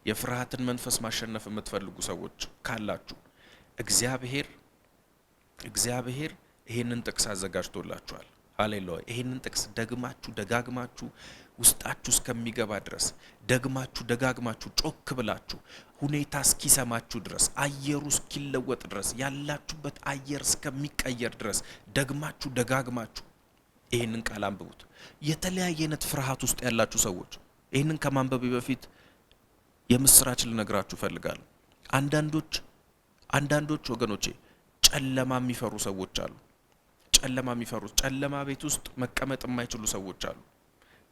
የፍርሃትን መንፈስ ማሸነፍ የምትፈልጉ ሰዎች ካላችሁ፣ እግዚአብሔር ይሄንን ጥቅስ አዘጋጅቶላችኋል። ሃሌሉያ! ይሄንን ጥቅስ ደጋግማችሁ ውስጣችሁ እስከሚገባ ድረስ ደጋግማችሁ ጮክ ብላችሁ ሁኔታ እስኪሰማችሁ ድረስ አየሩ እስኪለወጥ ድረስ ያላችሁበት አየር እስከሚቀየር ድረስ ደጋግማችሁ ይሄንን ቃል አንብቡት። የተለያየ አይነት ፍርሃት ውስጥ ያላችሁ ሰዎች ይሄንን ከማንበብ በፊት የምስራች ልነግራችሁ ፈልጋለሁ። አንዳንዶች ወገኖቼ ጨለማ የሚፈሩ ሰዎች አሉ። ጨለማ ቤት ውስጥ መቀመጥ የማይችሉ ሰዎች አሉ።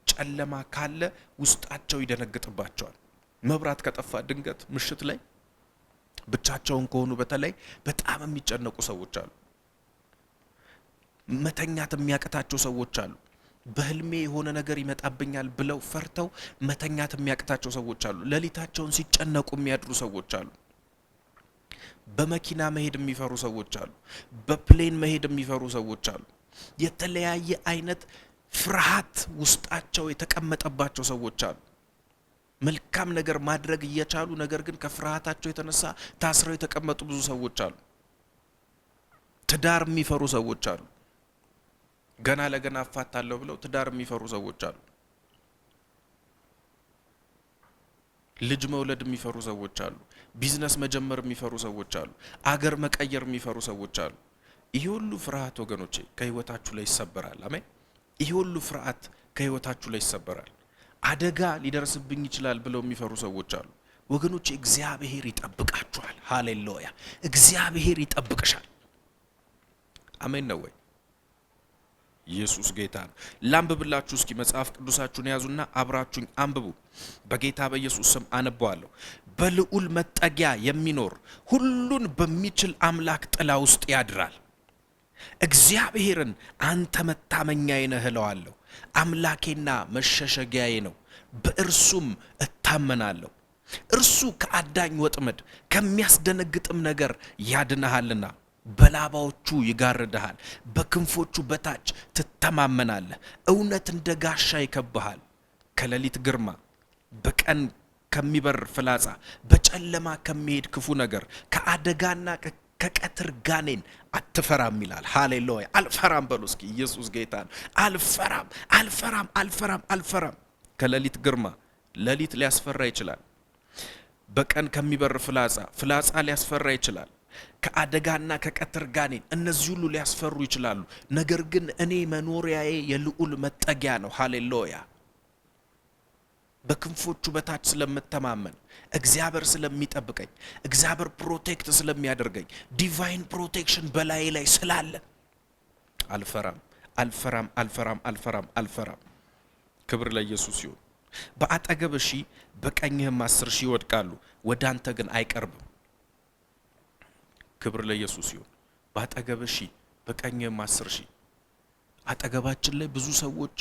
ጨለማ ካለ ውስጣቸው ይደነግጥባቸዋል። መብራት ከጠፋ ድንገት ምሽት ላይ ብቻቸውን ከሆኑ በተለይ በጣም የሚጨነቁ ሰዎች አሉ። መተኛት የሚያቅታቸው ሰዎች አሉ። በህልሜ የሆነ ነገር ይመጣብኛል ብለው ፈርተው መተኛት የሚያቅታቸው ሰዎች አሉ። ሌሊታቸውን ሲጨነቁ የሚያድሩ ሰዎች አሉ። በመኪና መሄድ የሚፈሩ ሰዎች አሉ። በፕሌን መሄድ የሚፈሩ ሰዎች አሉ። የተለያየ አይነት ፍርሃት ውስጣቸው የተቀመጠባቸው ሰዎች አሉ። መልካም ነገር ማድረግ እየቻሉ ነገር ግን ከፍርሃታቸው የተነሳ ታስረው የተቀመጡ ብዙ ሰዎች አሉ። ትዳር የሚፈሩ ሰዎች አሉ። ገና ለገና አፋታለሁ ብለው ትዳር የሚፈሩ ሰዎች አሉ። ልጅ መውለድ የሚፈሩ ሰዎች አሉ። ቢዝነስ መጀመር የሚፈሩ ሰዎች አሉ። አገር መቀየር የሚፈሩ ሰዎች አሉ። ይሄ ሁሉ ፍርሃት ወገኖቼ ከህይወታችሁ ላይ ይሰበራል። አሜን። ይሄ ሁሉ ፍርሃት ከህይወታችሁ ላይ ይሰበራል። አደጋ ሊደርስብኝ ይችላል ብለው የሚፈሩ ሰዎች አሉ። ወገኖቼ እግዚአብሔር ይጠብቃችኋል። ሃሌሉያ! እግዚአብሔር ይጠብቅሻል። አሜን ነው ወይ? ኢየሱስ ጌታ ነው። ላንብብላችሁ እስኪ መጽሐፍ ቅዱሳችሁን ያዙና አብራችሁኝ አንብቡ። በጌታ በኢየሱስ ስም አነባዋለሁ። በልዑል መጠጊያ የሚኖር ሁሉን በሚችል አምላክ ጥላ ውስጥ ያድራል። እግዚአብሔርን አንተ መታመኛዬ ነህ እለዋለሁ። አምላኬና መሸሸጊያዬ ነው፣ በእርሱም እታመናለሁ። እርሱ ከአዳኝ ወጥመድ ከሚያስደነግጥም ነገር ያድንሃልና በላባዎቹ ይጋርድሃል፣ በክንፎቹ በታች ትተማመናለህ። እውነት እንደ ጋሻ ይከብሃል። ከሌሊት ግርማ፣ በቀን ከሚበር ፍላጻ፣ በጨለማ ከሚሄድ ክፉ ነገር፣ ከአደጋና ከቀትር ጋኔን አትፈራም ይላል። ሃሌሉያ! አልፈራም በሉ እስኪ። ኢየሱስ ጌታ ነው። አልፈራም፣ አልፈራም፣ አልፈራም፣ አልፈራም። ከሌሊት ግርማ፣ ሌሊት ሊያስፈራ ይችላል። በቀን ከሚበር ፍላጻ፣ ፍላጻ ሊያስፈራ ይችላል። ከአደጋና ከቀትር ጋኔን፣ እነዚህ ሁሉ ሊያስፈሩ ይችላሉ። ነገር ግን እኔ መኖሪያዬ የልዑል መጠጊያ ነው። ሃሌሉያ! በክንፎቹ በታች ስለምተማመን፣ እግዚአብሔር ስለሚጠብቀኝ፣ እግዚአብሔር ፕሮቴክት ስለሚያደርገኝ፣ ዲቫይን ፕሮቴክሽን በላይ ላይ ስላለ አልፈራም፣ አልፈራም፣ አልፈራም፣ አልፈራም፣ አልፈራም። ክብር ለኢየሱስ ይሁን። በአጠገብ 1000 በቀኝህም 10,000 ይወድቃሉ፣ ወደ አንተ ግን አይቀርብም። ክብር ለኢየሱስ ይሁን። በአጠገብ 1000 በቀኝህም 10,000። አጠገባችን ላይ ብዙ ሰዎች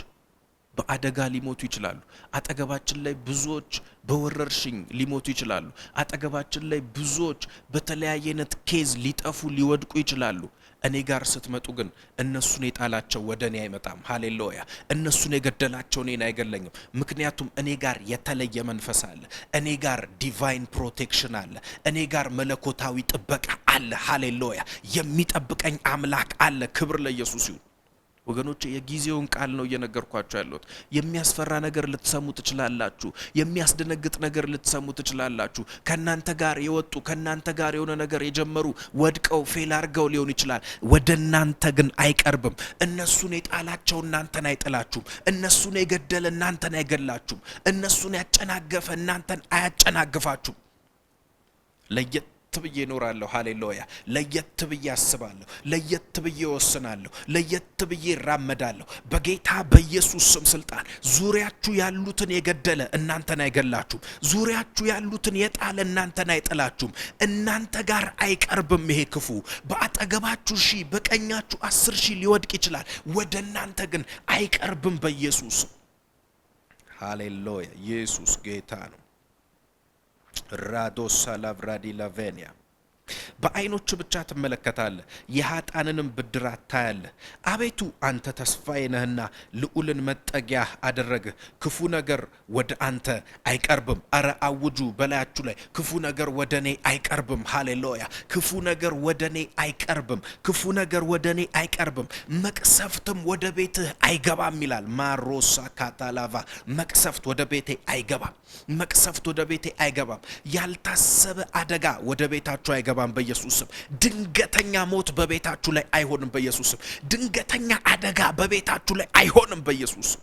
በአደጋ ሊሞቱ ይችላሉ። አጠገባችን ላይ ብዙዎች በወረርሽኝ ሊሞቱ ይችላሉ። አጠገባችን ላይ ብዙዎች በተለያየ አይነት ኬዝ ሊጠፉ ሊወድቁ ይችላሉ። እኔ ጋር ስትመጡ ግን እነሱን የጣላቸው ወደ እኔ አይመጣም። ሃሌሉያ! እነሱን የገደላቸው እኔን አይገለኝም። ምክንያቱም እኔ ጋር የተለየ መንፈስ አለ። እኔ ጋር ዲቫይን ፕሮቴክሽን አለ። እኔ ጋር መለኮታዊ ጥበቃ አለ። ሃሌሉያ! የሚጠብቀኝ አምላክ አለ። ክብር ለኢየሱስ ይሁን። ወገኖቼ የጊዜውን ቃል ነው እየነገርኳችሁ ያለሁት። የሚያስፈራ ነገር ልትሰሙ ትችላላችሁ። የሚያስደነግጥ ነገር ልትሰሙ ትችላላችሁ። ከናንተ ጋር የወጡ ከናንተ ጋር የሆነ ነገር የጀመሩ ወድቀው ፌል አድርገው ሊሆን ይችላል። ወደ እናንተ ግን አይቀርብም። እነሱን የጣላቸው እናንተን አይጥላችሁም። እነሱን የገደለ እናንተን አይገላችሁም። እነሱን ያጨናገፈ እናንተን አያጨናግፋችሁም። ለየት ብዬ እኖራለሁ። ሃሌሉያ! ለየት ብዬ አስባለሁ። ለየት ብዬ ወስናለሁ። ለየት ብዬ እራመዳለሁ። በጌታ በኢየሱስ ስም ስልጣን ዙሪያችሁ ያሉትን የገደለ እናንተን አይገላችሁም። ዙሪያችሁ ያሉትን የጣለ እናንተን አይጥላችሁም። እናንተ ጋር አይቀርብም ይሄ ክፉ። በአጠገባችሁ 1000 በቀኛችሁ 10,000 ሊወድቅ ይችላል፣ ወደ እናንተ ግን አይቀርብም በኢየሱስ። ሃሌሉያ! ኢየሱስ ጌታ ነው። ራዶስ ሳላቭራዲ ላቬኒያ በዓይኖች ብቻ ትመለከታለህ፣ የኃጥአንንም ብድራት ታያለህ። አቤቱ አንተ ተስፋዬ ነህና ልዑልን መጠጊያ አደረግህ። ክፉ ነገር ወደ አንተ አይቀርብም። አረ አውጁ በላያችሁ ላይ ክፉ ነገር ወደ እኔ አይቀርብም። ሃሌሉያ! ክፉ ነገር ወደ እኔ አይቀርብም። ክፉ ነገር ወደ እኔ አይቀርብም። መቅሰፍትም ወደ ቤትህ አይገባም ይላል። ማሮሳ ካታላቫ መቅሰፍት ወደ ቤቴ አይገባም። መቅሰፍት ወደ ቤቴ አይገባም። ያልታሰበ አደጋ ወደ ቤታችሁ አይገባም በኢየሱስ ስም። ድንገተኛ ሞት በቤታችሁ ላይ አይሆንም በኢየሱስ ስም። ድንገተኛ አደጋ በቤታችሁ ላይ አይሆንም በኢየሱስ ስም።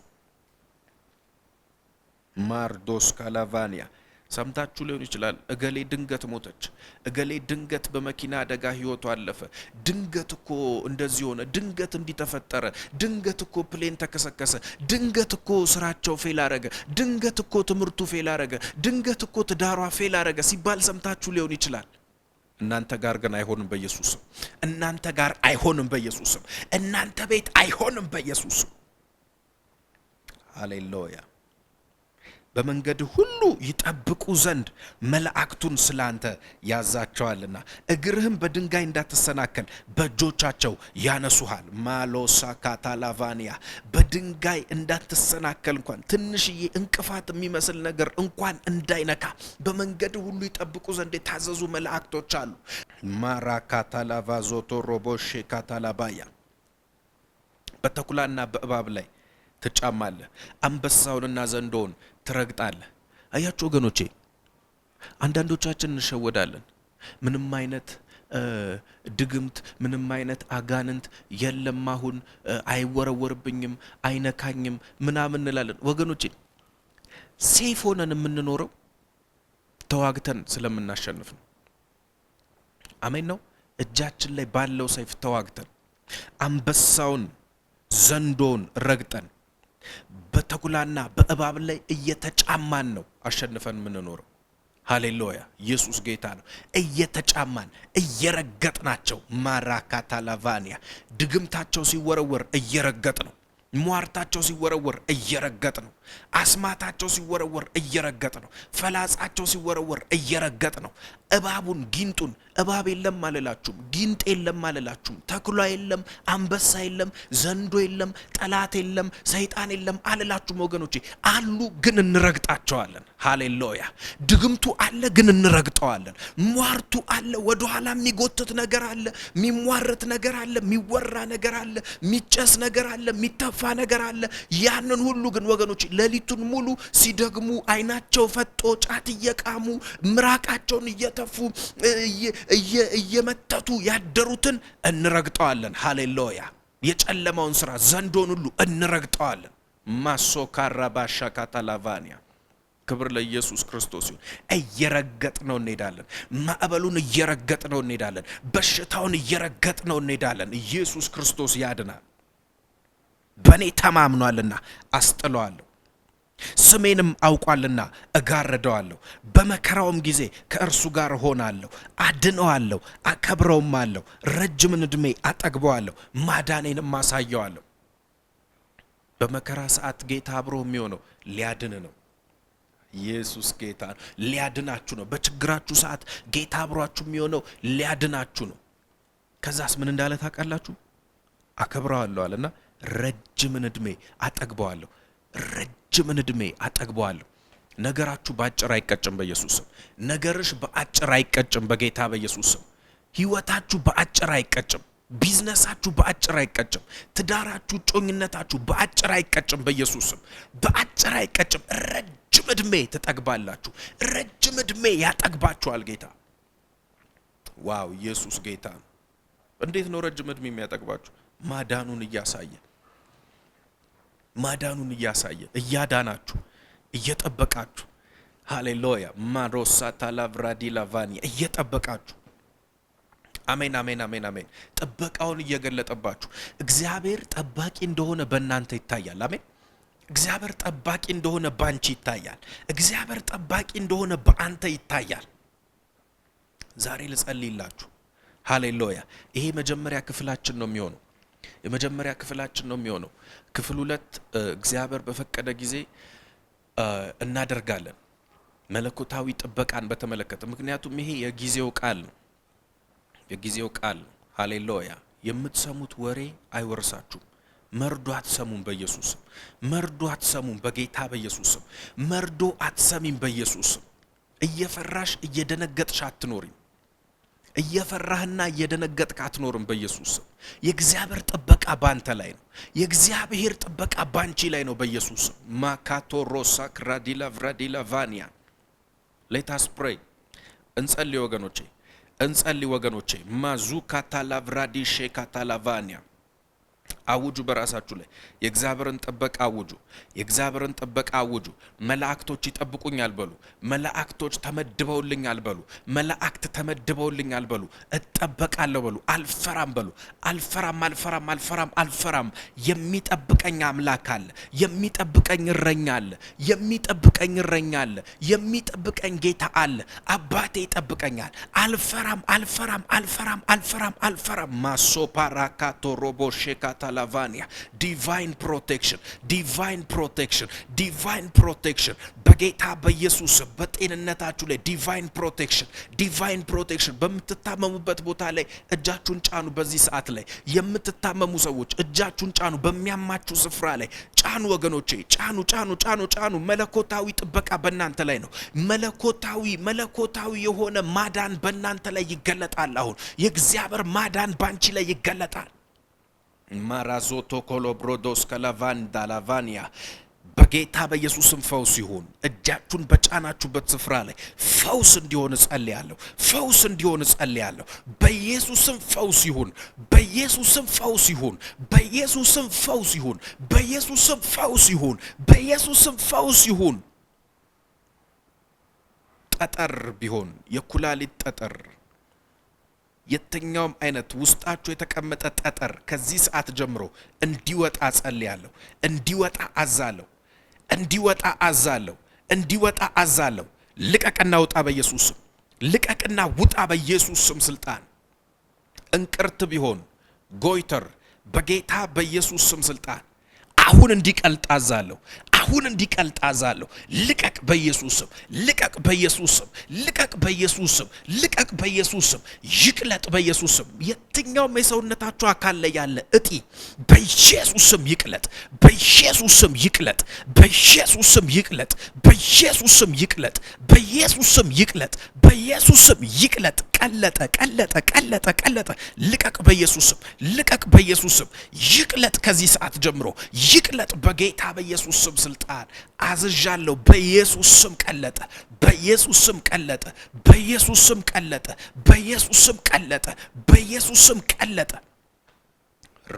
ማርዶስ ካላቫኒያ ሰምታችሁ ሊሆን ይችላል። እገሌ ድንገት ሞተች፣ እገሌ ድንገት በመኪና አደጋ ህይወቱ አለፈ፣ ድንገት እኮ እንደዚህ ሆነ፣ ድንገት እንዲተፈጠረ፣ ድንገት እኮ ፕሌን ተከሰከሰ፣ ድንገት እኮ ስራቸው ፌል አረገ፣ ድንገት እኮ ትምህርቱ ፌል አረገ፣ ድንገት እኮ ትዳሯ ፌል አረገ ሲባል ሰምታችሁ ሊሆን ይችላል። እናንተ ጋር ግን አይሆንም በኢየሱስም። እናንተ ጋር አይሆንም በኢየሱስም። እናንተ ቤት አይሆንም በኢየሱስም። ሃሌሉያ። በመንገድ ሁሉ ይጠብቁ ዘንድ መላእክቱን ስላንተ ያዛቸዋልና እግርህም በድንጋይ እንዳትሰናከል በእጆቻቸው ያነሱሃል። ማሎሳ ካታላቫኒያ በድንጋይ እንዳትሰናከል እንኳን ትንሽዬ እንቅፋት የሚመስል ነገር እንኳን እንዳይነካ በመንገድ ሁሉ ይጠብቁ ዘንድ የታዘዙ መላእክቶች አሉ። ማራ ካታላቫዞቶ ሮቦሼ ካታላባያ በተኩላና በእባብ ላይ ትጫማለህ፣ አንበሳውንና ዘንዶውን ትረግጣለህ። አያችሁ ወገኖቼ፣ አንዳንዶቻችን እንሸወዳለን። ምንም አይነት ድግምት፣ ምንም አይነት አጋንንት የለም፣ አሁን አይወረወርብኝም፣ አይነካኝም ምናምን እንላለን። ወገኖቼ ሴፍ ሆነን የምንኖረው ተዋግተን ስለምናሸንፍ ነው። አሜን ነው። እጃችን ላይ ባለው ሰይፍ ተዋግተን አንበሳውን ዘንዶውን ረግጠን በተኩላና በእባብ ላይ እየተጫማን ነው አሸንፈን የምንኖረው። ሃሌሉያ! ኢየሱስ ጌታ ነው። እየተጫማን እየረገጥናቸው። ማራካታላቫኒያ ድግምታቸው ሲወረወር እየረገጥ ነው። ሟርታቸው ሲወረወር እየረገጥ ነው። አስማታቸው ሲወረወር እየረገጥ ነው። ፈላጻቸው ሲወረወር እየረገጥ ነው። እባቡን ጊንጡን፣ እባብ የለም አልላችሁም፣ ጊንጥ የለም አልላችሁም፣ ተኩላ የለም፣ አንበሳ የለም፣ ዘንዶ የለም፣ ጠላት የለም፣ ሰይጣን የለም አልላችሁም ወገኖቼ። አሉ ግን እንረግጣቸዋለን። ሃሌሉያ! ድግምቱ አለ ግን እንረግጠዋለን። ሟርቱ አለ፣ ወደኋላ የሚጎትት ነገር አለ፣ የሚሟርት ነገር አለ፣ የሚወራ ነገር አለ፣ የሚጨስ ነገር አለ፣ የሚተፋ ነገር አለ። ያንን ሁሉ ግን ወገኖቼ ሌሊቱን ሙሉ ሲደግሙ አይናቸው ፈጦ ጫት እየቃሙ ምራቃቸውን እየተፉ እየመተቱ ያደሩትን እንረግጠዋለን። ሃሌሉያ! የጨለማውን ስራ ዘንዶን ሁሉ እንረግጠዋለን። ማሶካራ ባሻ ካታላቫኒያ ክብር ለኢየሱስ ክርስቶስ ይሁን። እየረገጥነው እንሄዳለን። ማዕበሉን እየረገጥነው እንሄዳለን። በሽታውን እየረገጥነው እንሄዳለን። ኢየሱስ ክርስቶስ ያድናል። በእኔ ተማምኗልና አስጥለዋለሁ፣ ስሜንም አውቋልና እጋርደዋለሁ። በመከራውም ጊዜ ከእርሱ ጋር ሆናለሁ፣ አድነዋለሁ፣ አከብረውም አለሁ። ረጅምን ዕድሜ አጠግበዋለሁ፣ ማዳኔንም አሳየዋለሁ። በመከራ ሰዓት ጌታ አብሮ የሚሆነው ሊያድን ነው። ኢየሱስ ጌታ ነው። ሊያድናችሁ ነው። በችግራችሁ ሰዓት ጌታ አብሯችሁ የሚሆነው ሊያድናችሁ ነው። ከዛስ ምን እንዳለ ታውቃላችሁ? አከብረዋለሁ አለና ረጅምን ዕድሜ አጠግበዋለሁ። ረጅምን ዕድሜ አጠግበዋለሁ። ነገራችሁ በአጭር አይቀጭም በኢየሱስ ስም። ነገርሽ በአጭር አይቀጭም በጌታ በኢየሱስ ስም። ህይወታችሁ በአጭር አይቀጭም። ቢዝነሳችሁ በአጭር አይቀጭም። ትዳራችሁ፣ ጮኝነታችሁ በአጭር አይቀጭም በኢየሱስ ስም። በአጭር አይቀጭም። ረጅም ዕድሜ ትጠግባላችሁ። ረጅም ዕድሜ ያጠግባችኋል ጌታ። ዋው! ኢየሱስ ጌታ ነው። እንዴት ነው ረጅም ዕድሜ የሚያጠግባችሁ? ማዳኑን እያሳየ ማዳኑን እያሳየ እያዳናችሁ እየጠበቃችሁ። ሃሌሉያ! ማሮሳ ታላቭራዲ ላቫኒ እየጠበቃችሁ። አሜን አሜን አሜን አሜን። ጥበቃውን እየገለጠባችሁ እግዚአብሔር ጠባቂ እንደሆነ በእናንተ ይታያል። አሜን። እግዚአብሔር ጠባቂ እንደሆነ ባንቺ ይታያል። እግዚአብሔር ጠባቂ እንደሆነ በአንተ ይታያል። ዛሬ ልጸልይላችሁ። ሃሌሉያ! ይሄ መጀመሪያ ክፍላችን ነው የሚሆነው። የመጀመሪያ ክፍላችን ነው የሚሆነው። ክፍል 2 እግዚአብሔር በፈቀደ ጊዜ እናደርጋለን፣ መለኮታዊ ጥበቃን በተመለከተ። ምክንያቱም ይሄ የጊዜው ቃል ነው፣ የጊዜው ቃል ነው። ሃሌሉያ! የምትሰሙት ወሬ አይወርሳችሁም። መርዶ አትሰሙም በኢየሱስም። መርዶ አትሰሙም በጌታ በኢየሱስም። መርዶ አትሰሚም በኢየሱስም። እየፈራሽ እየደነገጥሽ አትኖሪም። እየፈራህና እየደነገጥክ አትኖርም በኢየሱስ ስም። የእግዚአብሔር ጥበቃ ባንተ ላይ ነው። የእግዚአብሔር ጥበቃ ባንቺ ላይ ነው በኢየሱስ ስም። ማካቶ ሮሳ ክራዲላ ቭራዲላ ቫኒያ ሌታስ ፕሬይ። እንጸልይ ወገኖቼ፣ እንጸልይ ወገኖቼ። ማዙ ካታላ ቭራዲ ሼ ካታላ ቫኒያ አውጁ በራሳችሁ ላይ የእግዚአብሔርን ጥበቃ አውጁ። የእግዚአብሔርን ጥበቃ አውጁ። መላእክቶች ይጠብቁኛል በሉ። መላእክቶች ተመድበውልኛል በሉ። መላእክት ተመድበውልኛል በሉ። እጠበቃለሁ በሉ። አልፈራም በሉ። አልፈራም አልፈራም አልፈራም አልፈራም። የሚጠብቀኝ አምላክ አለ። የሚጠብቀኝ እረኛ አለ። የሚጠብቀኝ እረኛ አለ። የሚጠብቀኝ ጌታ አለ። አባቴ ይጠብቀኛል። አልፈራም አልፈራም አልፈራም አልፈራም አልፈራም። ማሶፓራካቶ ሮቦሼካታ ላቫኒያ ዲቫይን ፕሮቴክሽን ዲቫይን ፕሮቴክሽን ዲቫይን ፕሮቴክሽን በጌታ በኢየሱስ በጤንነታችሁ ላይ ዲቫይን ፕሮቴክሽን ዲቫይን ፕሮቴክሽን። በምትታመሙበት ቦታ ላይ እጃችሁን ጫኑ። በዚህ ሰዓት ላይ የምትታመሙ ሰዎች እጃችሁን ጫኑ። በሚያማችሁ ስፍራ ላይ ጫኑ ወገኖቼ፣ ጫኑ ጫኑ ጫኑ ጫኑ። መለኮታዊ ጥበቃ በእናንተ ላይ ነው። መለኮታዊ የሆነ ማዳን በእናንተ ላይ ይገለጣል። አሁን የእግዚአብሔር ማዳን ባንቺ ላይ ይገለጣል። ማራዞቶ ኮሎብሮዶስ ከላቫንዳ ላቫኒያ በጌታ በኢየሱስም ፈውስ ይሁን። እጃችሁን በጫናችሁበት ስፍራ ላይ ፈውስ እንዲሆን ጸልያለሁ። ፈውስ እንዲሆን ጸልያለሁ። በኢየሱስም ፈውስ ይሁን። በኢየሱስም ፈውስ ይሁን። በኢየሱስም ፈውስ ይሁን። በኢየሱስም ፈውስ ይሁን። በኢየሱስም ፈውስ ይሁን። ጠጠር ቢሆን የኩላሊት ጠጠር የትኛውም አይነት ውስጣችሁ የተቀመጠ ጠጠር ከዚህ ሰዓት ጀምሮ እንዲወጣ ጸልያለሁ። እንዲወጣ አዛለሁ። እንዲወጣ አዛለሁ። እንዲወጣ አዛለሁ። ልቀቅና ውጣ በኢየሱስ ስም። ልቀቅና ውጣ በኢየሱስ ስም ስልጣን። እንቅርት ቢሆን ጎይተር በጌታ በኢየሱስ ስም ስልጣን አሁን እንዲቀልጥ አዛለሁ። አሁን እንዲቀልጥ አዛለሁ። ልቀቅ በኢየሱስ ስም። ልቀቅ በኢየሱስ ስም። ልቀቅ በኢየሱስ ስም። ልቀቅ በኢየሱስ ስም። ይቅለጥ በኢየሱስ ስም። የትኛውም የሰውነታችሁ አካል ላይ ያለ እጢ በኢየሱስ ስም ይቅለጥ። በኢየሱስ ስም ይቅለጥ። በኢየሱስ ስም ይቅለጥ። በኢየሱስ ስም ይቅለጥ። በኢየሱስ ስም ይቅለጥ። በኢየሱስ ስም ይቅለጥ። ቀለጠ ቀለጠ ቀለጠ ቀለጠ። ልቀቅ በኢየሱስ ስም። ልቀቅ በኢየሱስ ስም። ይቅለጥ ከዚህ ሰዓት ጀምሮ ይቅለጥ በጌታ በኢየሱስ ስም ስልጣን አዝዣለሁ። በኢየሱስ ስም ቀለጠ። በኢየሱስ ስም ቀለጠ። በኢየሱስ ስም ቀለጠ። በኢየሱስ ስም ቀለጠ። በኢየሱስ ስም ቀለጠ።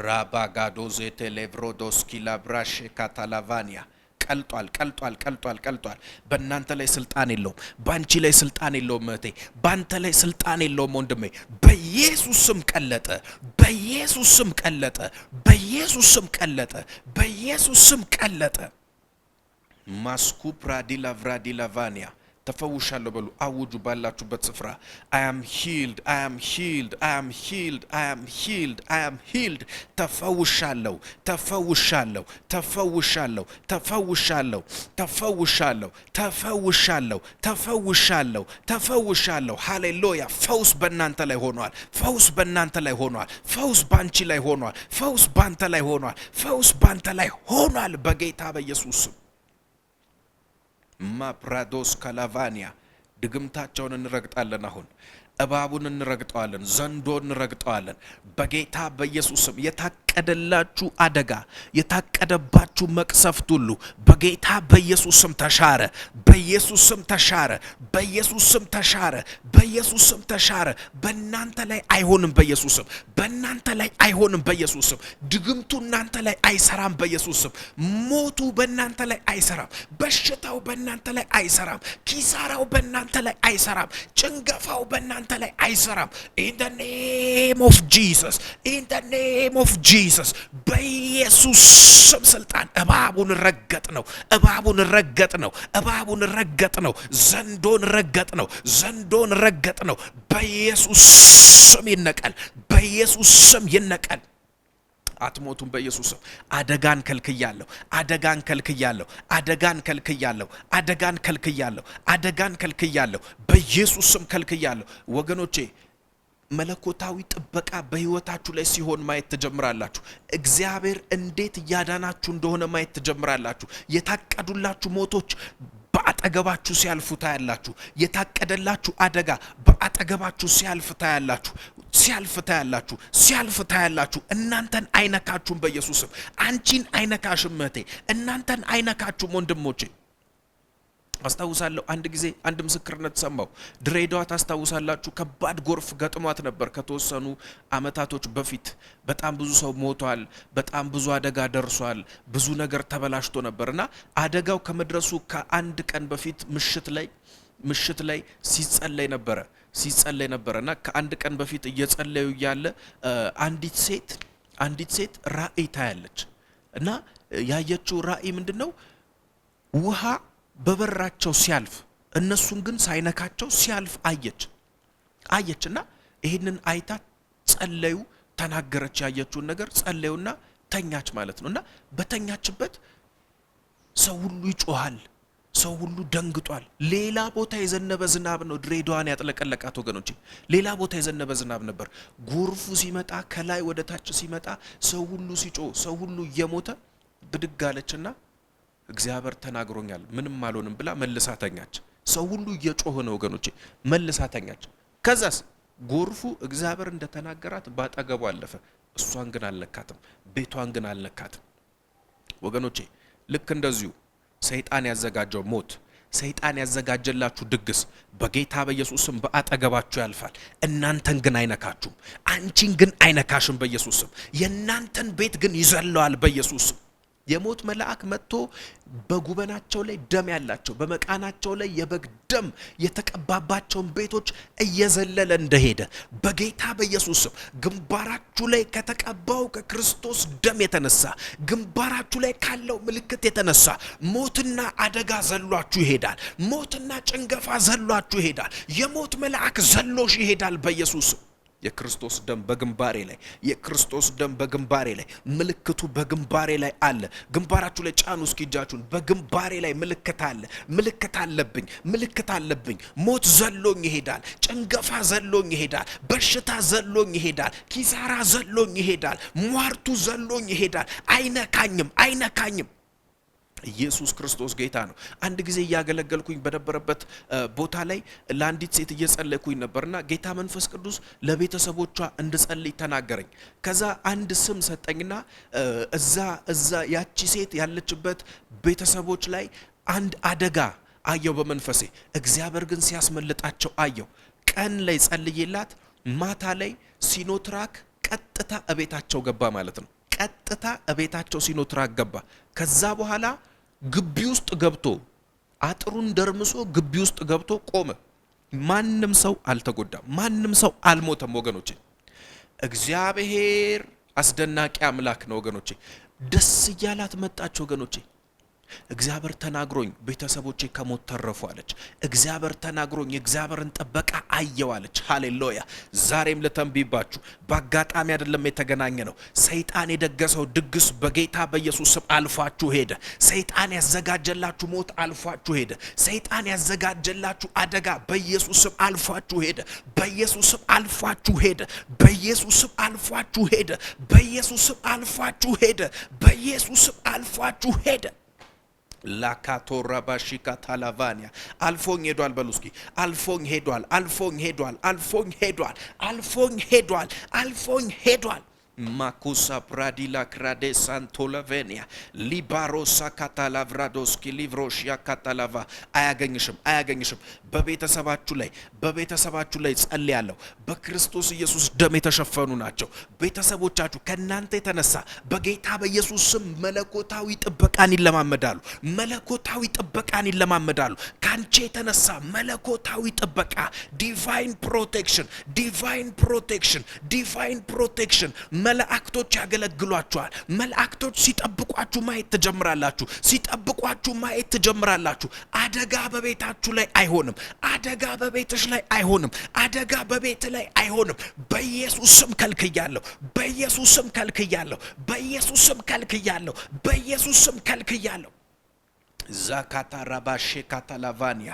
ራባጋዶ ዜቴሌቭሮዶስ ኪላብራሼ ካታላቫኒያ ቀልጧል ቀልጧል ቀልጧል ቀልጧል። በእናንተ ላይ ስልጣን የለውም። ባንቺ ላይ ስልጣን የለውም እህቴ። ባንተ ላይ ስልጣን የለውም ወንድሜ። በኢየሱስ ስም ቀለጠ። በኢየሱስ ስም ቀለጠ። በኢየሱስ ስም ቀለጠ። በኢየሱስ ስም ቀለጠ። ማስኩ ፕራዲላ ቭራዲላቫኒያ ተፈውሻለሁ በሉ። አውጁ ባላችሁበት ስፍራ። I am healed, I am healed, I am healed, I am healed, I am healed። ተፈውሻለሁ ተፈውሻለሁ ተፈውሻለሁ ተፈውሻለሁ ተፈውሻለሁ ተፈውሻለሁ ተፈውሻለሁ ተፈውሻለሁ። ሃሌሉያ። ፈውስ በእናንተ ላይ ሆኗል። ፈውስ በእናንተ ላይ ሆኗል። ፈውስ ባንቺ ላይ ሆኗል። ፈውስ ባንተ ላይ ሆኗል። ፈውስ ባንተ ላይ ሆኗል በጌታ በኢየሱስ ስም። ማፕራዶስ ካላቫኒያ ድግምታቸውን እንረግጣለን። አሁን እባቡን እንረግጠዋለን። ዘንዶ እንረግጠዋለን በጌታ በኢየሱስ ስም። የታቀደላችሁ አደጋ፣ የታቀደባችሁ መቅሰፍት ሁሉ በጌታ በኢየሱስ ስም ተሻረ። በኢየሱስ ስም ተሻረ። በኢየሱስ ስም ተሻረ። በኢየሱስ ስም ተሻረ። በእናንተ ላይ አይሆንም በኢየሱስ ስም። በእናንተ ላይ አይሆንም በኢየሱስ ስም። ድግምቱ እናንተ ላይ አይሰራም በኢየሱስ ስም። ሞቱ በእናንተ ላይ አይሰራም። በሽታው በእናንተ ላይ አይሰራም። ኪሳራው በእናንተ ላይ አይሰራም። ጭንገፋው በእናንተ ላይ አይሰራም። in the name of Jesus, in the name of Jesus በኢየሱስ ስም ስልጣን እባቡን ረገጥ ነው። እባቡን ረገጥ ነው። እባቡን ረገጥ ነው። ዘንዶን ረገጥ ነው። ዘንዶን ረገጥ ነው። በኢየሱስ ስም ይነቀል። በኢየሱስ ስም ይነቀል። አትሞቱም በኢየሱስ ስም። አደጋን ከልክያለሁ። አደጋን ከልክያለሁ። አደጋን ከልክያለሁ። አደጋን ከልክያለሁ። አደጋን ከልክያለሁ። በኢየሱስ ስም ከልክያለሁ። ወገኖቼ መለኮታዊ ጥበቃ በህይወታችሁ ላይ ሲሆን ማየት ትጀምራላችሁ። እግዚአብሔር እንዴት እያዳናችሁ እንደሆነ ማየት ትጀምራላችሁ። የታቀዱላችሁ ሞቶች በአጠገባችሁ ሲያልፉ ታያላችሁ። የታቀደላችሁ አደጋ በአጠገባችሁ ሲያልፍ ታያላችሁ። ሲያልፍ ታያላችሁ። ሲያልፍ ታያላችሁ። እናንተን አይነካችሁም በኢየሱስ ስም። አንቺን አይነካሽም እህቴ። እናንተን አይነካችሁም ወንድሞቼ። አስታውሳለሁ አንድ ጊዜ አንድ ምስክርነት ሰማው። ድሬዳዋ ታስታውሳላችሁ፣ ከባድ ጎርፍ ገጥሟት ነበር ከተወሰኑ አመታቶች በፊት። በጣም ብዙ ሰው ሞቷል፣ በጣም ብዙ አደጋ ደርሷል፣ ብዙ ነገር ተበላሽቶ ነበርና አደጋው ከመድረሱ ከአንድ ቀን በፊት ምሽት ላይ ሲጸለይ ነበረና ከአንድ ቀን በፊት እየጸለዩ እያለ አንዲት ሴት ራእይ ታያለች። እና ያየችው ራእይ ምንድነው? ውሃ በበራቸው ሲያልፍ እነሱን ግን ሳይነካቸው ሲያልፍ አየችና ይህንን አይታ ጸለዩ፣ ተናገረች። ያየችውን ነገር ጸለዩና ተኛች ማለት ነው። እና በተኛችበት ሰው ሁሉ ይጮሃል፣ ሰው ሁሉ ደንግጧል። ሌላ ቦታ የዘነበ ዝናብ ነው ድሬዳዋን ያጥለቀለቃት ወገኖቼ። ሌላ ቦታ የዘነበ ዝናብ ነበር። ጎርፉ ሲመጣ ከላይ ወደ ታች ሲመጣ ሰው ሁሉ ሲጮህ፣ ሰው ሁሉ እየሞተ ብድግ አለችና እግዚአብሔር ተናግሮኛል ምንም አልሆንም ብላ መልሳ ተኛች። ሰው ሁሉ እየጮኸ ነው ወገኖቼ፣ መልሳ ተኛች። ከዛስ ጎርፉ እግዚአብሔር እንደተናገራት ባጠገቡ አለፈ። እሷን ግን አልነካትም፣ ቤቷን ግን አልነካትም ወገኖቼ። ልክ እንደዚሁ ሰይጣን ያዘጋጀው ሞት፣ ሰይጣን ያዘጋጀላችሁ ድግስ በጌታ በኢየሱስም በአጠገባችሁ ያልፋል። እናንተን ግን አይነካችሁም። አንቺን ግን አይነካሽም በኢየሱስም። የእናንተን ቤት ግን ይዘለዋል በኢየሱስም። የሞት መልአክ መጥቶ በጉበናቸው ላይ ደም ያላቸው በመቃናቸው ላይ የበግ ደም የተቀባባቸውን ቤቶች እየዘለለ እንደሄደ በጌታ በኢየሱስም ግንባራችሁ ላይ ከተቀባው ከክርስቶስ ደም የተነሳ ግንባራችሁ ላይ ካለው ምልክት የተነሳ ሞትና አደጋ ዘሏችሁ ይሄዳል። ሞትና ጭንገፋ ዘሏችሁ ይሄዳል። የሞት መልአክ ዘሎሽ ይሄዳል በኢየሱስም። የክርስቶስ ደም በግንባሬ ላይ፣ የክርስቶስ ደም በግንባሬ ላይ፣ ምልክቱ በግንባሬ ላይ አለ። ግንባራችሁ ላይ ጫኑ እስኪ እጃችሁን። በግንባሬ ላይ ምልክት አለ። ምልክት አለብኝ። ሞት ዘሎኝ ይሄዳል። ጭንገፋ ዘሎኝ ይሄዳል። በሽታ ዘሎኝ ይሄዳል። ኪሳራ ዘሎኝ ይሄዳል። ሟርቱ ዘሎኝ ይሄዳል። አይነካኝም። ኢየሱስ ክርስቶስ ጌታ ነው። አንድ ጊዜ እያገለገልኩኝ በነበረበት ቦታ ላይ ለአንዲት ሴት እየጸለይኩኝ ነበርና ጌታ መንፈስ ቅዱስ ለቤተሰቦቿ እንድጸልይ ተናገረኝ። ከዛ አንድ ስም ሰጠኝና እዛ ያቺ ሴት ያለችበት ቤተሰቦች ላይ አንድ አደጋ አየው በመንፈሴ። እግዚአብሔር ግን ሲያስመልጣቸው አየው። ቀን ላይ ጸልዬላት ማታ ላይ ሲኖትራክ ቀጥታ እቤታቸው ገባ ማለት ነው። ቀጥታ እቤታቸው ሲኖትራክ ገባ። ከዛ በኋላ ግቢ ውስጥ ገብቶ አጥሩን ደርምሶ ግቢ ውስጥ ገብቶ ቆመ። ማንም ሰው አልተጎዳም፣ ማንም ሰው አልሞተም ወገኖቼ። እግዚአብሔር አስደናቂ አምላክ ነው ወገኖቼ። ደስ እያላት መጣች ወገኖቼ። እግዚአብሔር ተናግሮኝ ቤተሰቦቼ ከሞት ተረፉ አለች። እግዚአብሔር ተናግሮኝ የእግዚአብሔርን ጥበቃ አየው አለች። ሃሌሉያ። ዛሬም ልተንብይባችሁ፣ በአጋጣሚ አይደለም የተገናኘ ነው። ሰይጣን የደገሰው ድግስ በጌታ በኢየሱስ ስም አልፏችሁ ሄደ። ሰይጣን ያዘጋጀላችሁ ሞት አልፏችሁ ሄደ። ሰይጣን ያዘጋጀላችሁ አደጋ በኢየሱስ ስም አልፏችሁ ሄደ። በኢየሱስ ስም አልፏችሁ ሄደ። በኢየሱስ ስም አልፏችሁ ሄደ። በኢየሱስ ስም አልፏችሁ ሄደ። በኢየሱስ ስም አልፏችሁ ሄደ። ላካቶራ ባሺካ ታላቫኒያ አልፎኝ ሄዷል። በሉስኪ አልፎኝ ሄዷል። ማኩሳ ፕራዲላ ክራዴ ሳንቶላቬኒያ ሊባሮሳ ካታላቭራዶስኪ ሊቭሮሽያ ካታላቫ አያገኝሽም። በቤተሰባችሁ ላይ ጸልያለሁ። በክርስቶስ ኢየሱስ ደም የተሸፈኑ ናቸው ቤተሰቦቻችሁ። ከናንተ የተነሳ በጌታ በኢየሱስ ስም መለኮታዊ ጥበቃን ይለማመዳሉ። ካንቺ የተነሳ መለኮታዊ ጥበቃ፣ ዲቫይን ፕሮቴክሽን መላእክቶች ያገለግሏችኋል። መላእክቶች ሲጠብቋችሁ ማየት ትጀምራላችሁ። አደጋ በቤታችሁ ላይ አይሆንም። አደጋ በቤትሽ ላይ አይሆንም። አደጋ በቤት ላይ አይሆንም። በኢየሱስ ስም ከልክያለሁ። ዛካታ ራባሼ ካታላቫኒያ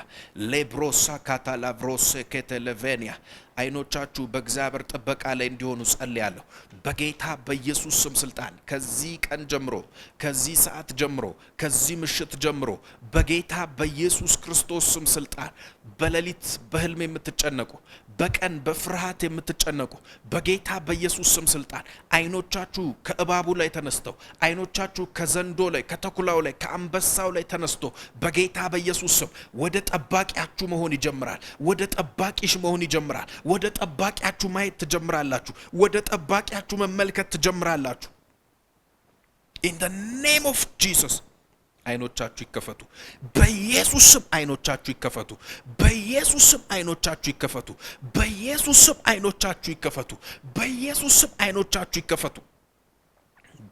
ሌብሮሳ ካታላቭሮሴ ከተለቬኒያ አይኖቻችሁ በእግዚአብሔር ጥበቃ ላይ እንዲሆኑ ጸልያለሁ። በጌታ በኢየሱስ ስም ስልጣን ከዚህ ቀን ጀምሮ፣ ከዚህ ሰዓት ጀምሮ፣ ከዚህ ምሽት ጀምሮ በጌታ በኢየሱስ ክርስቶስ ስም ስልጣን በሌሊት በህልም የምትጨነቁ፣ በቀን በፍርሃት የምትጨነቁ በጌታ በኢየሱስ ስም ስልጣን አይኖቻችሁ ከእባቡ ላይ ተነስተው፣ አይኖቻችሁ ከዘንዶ ላይ፣ ከተኩላው ላይ፣ ከአንበሳው ላይ ተነስቶ በጌታ በኢየሱስ ስም ወደ ጠባቂያችሁ መሆን ይጀምራል። ወደ ጠባቂሽ መሆን ይጀምራል። ወደ ጠባቂያችሁ ማየት ትጀምራላችሁ። ወደ ጠባቂያችሁ መመልከት ትጀምራላችሁ። in the name of Jesus አይኖቻችሁ ይከፈቱ። በኢየሱስ ስም አይኖቻችሁ ይከፈቱ። በኢየሱስ ስም አይኖቻችሁ ይከፈቱ። በኢየሱስ ስም አይኖቻችሁ ይከፈቱ። በኢየሱስ ስም አይኖቻችሁ ይከፈቱ።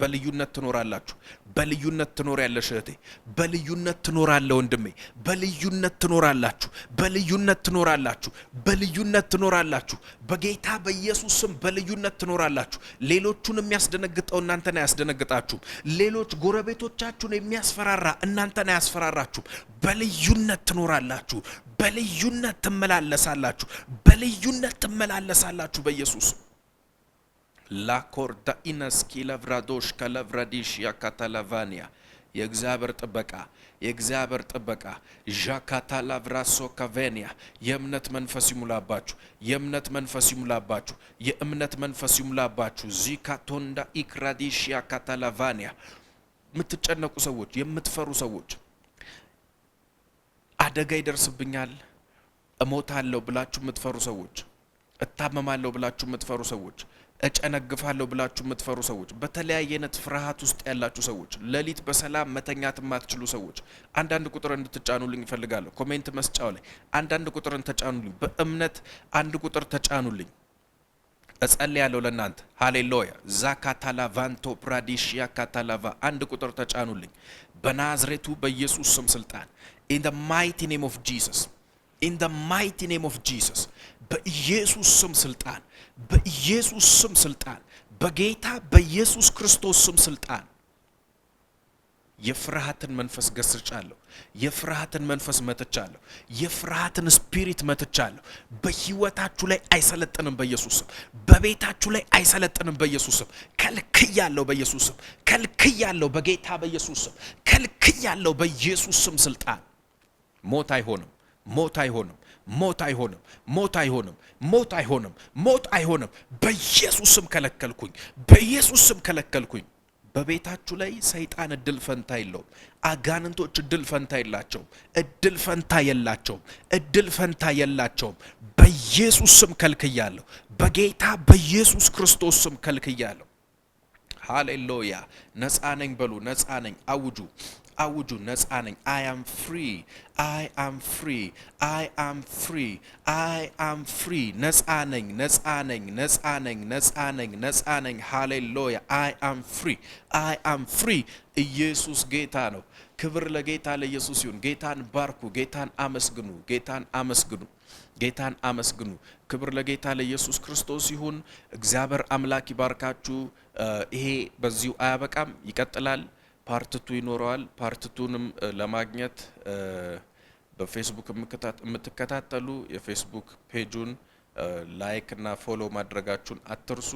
በልዩነት ትኖራላችሁ። በልዩነት ትኖሪያለሽ እህቴ። በልዩነት ትኖራለህ ወንድሜ። በልዩነት ትኖራላችሁ። በልዩነት ትኖራላችሁ። በልዩነት ትኖራላችሁ። በጌታ በኢየሱስ ስም በልዩነት ትኖራላችሁ። ሌሎቹን የሚያስደነግጠው እናንተን አያስደነግጣችሁም። ሌሎች ጎረቤቶቻችሁን የሚያስፈራራ እናንተን አያስፈራራችሁም። በልዩነት ትኖራላችሁ። በልዩነት ትመላለሳላችሁ። በልዩነት ትመላለሳላችሁ በኢየሱስ ላኮርዳ ኢነስኪ ለቭራዶሽ ከለቭራዲሽ ያካታላቫኒያ የእግዚአብሔር ጥበቃ የእግዚአብሔር ጥበቃ ዣካታላቭራሶ ካቬኒያ የእምነት መንፈስ ይሙላባችሁ። የእምነት መንፈስ ይሙላባችሁ። የእምነት መንፈስ ይሙላባችሁ። ዚካቶንዳ ኢክራዲሽ ያካታላቫኒያ የምትጨነቁ ሰዎች፣ የምትፈሩ ሰዎች፣ አደጋ ይደርስብኛል እሞታለሁ ብላችሁ የምትፈሩ ሰዎች፣ እታመማለሁ ብላችሁ የምትፈሩ ሰዎች፣ እጨነግፋለሁ ብላችሁ የምትፈሩ ሰዎች፣ በተለያየ አይነት ፍርሃት ውስጥ ያላችሁ ሰዎች፣ ሌሊት በሰላም መተኛት የማትችሉ ሰዎች አንዳንድ ቁጥር እንድትጫኑልኝ እፈልጋለሁ። ኮሜንት መስጫው ላይ አንዳንድ ቁጥርን ተጫኑልኝ። በእምነት አንድ ቁጥር ተጫኑልኝ። እጸልያለሁ ለእናንተ። ሃሌሉያ ዛካታላቫንቶ ፕራዲሽያ ካታላቫ አንድ ቁጥር ተጫኑልኝ በናዝሬቱ በኢየሱስ ስም ስልጣን in the mighty name of Jesus in the mighty name of Jesus በኢየሱስ ስም ስልጣን በኢየሱስ ስም ስልጣን በጌታ በኢየሱስ ክርስቶስ ስም ስልጣን የፍርሃትን መንፈስ ገስጫለሁ። የፍርሃትን መንፈስ መትቻለሁ። የፍርሃትን ስፒሪት መትቻለሁ። በህይወታችሁ ላይ አይሰለጥንም በኢየሱስ ስም። በቤታችሁ ላይ አይሰለጥንም በኢየሱስ ስም። ከልክያለሁ በኢየሱስ ስም። ከልክያለሁ በጌታ በኢየሱስ ስም። ከልክያለሁ በኢየሱስ ስም ስልጣን። ሞት አይሆንም። ሞት አይሆንም። ሞት አይሆንም። ሞት አይሆንም። ሞት አይሆንም። ሞት አይሆንም። በኢየሱስ ስም ከለከልኩኝ። በኢየሱስ ስም ከለከልኩኝ። በቤታችሁ ላይ ሰይጣን እድል ፈንታ የለውም። አጋንንቶች እድል ፈንታ የላቸውም። እድል ፈንታ የላቸውም። እድል ፈንታ የላቸውም። በኢየሱስ ስም ከልክያለሁ። በጌታ በኢየሱስ ክርስቶስ ስም ከልክያለሁ። ሃሌሉያ። ነፃ ነኝ በሉ። ነፃ ነኝ። አውጁ አውጁ። ነፃ ነኝ። I am free. I am free. I am free. I am free. ነፃ ነኝ። ነፃ ነኝ። ነፃ ነኝ። ነፃ ነኝ። ነፃ ነኝ። ሃሌሉያ። I am free. I am free. ኢየሱስ ጌታ ነው። ክብር ለጌታ ለኢየሱስ ይሁን። ጌታን ባርኩ። ጌታን አመስግኑ። ጌታን አመስግኑ። ጌታን አመስግኑ። ክብር ለጌታ ለኢየሱስ ክርስቶስ ይሁን። እግዚአብሔር አምላክ ይባርካችሁ። ይሄ በዚሁ አያበቃም፣ ይቀጥላል። ፓርትቱ ይኖረዋል። ፓርትቱንም ለማግኘት በፌስቡክ የምትከታተሉ የፌስቡክ ፔጁን ላይክ እና ፎሎ ማድረጋችሁን አትርሱ።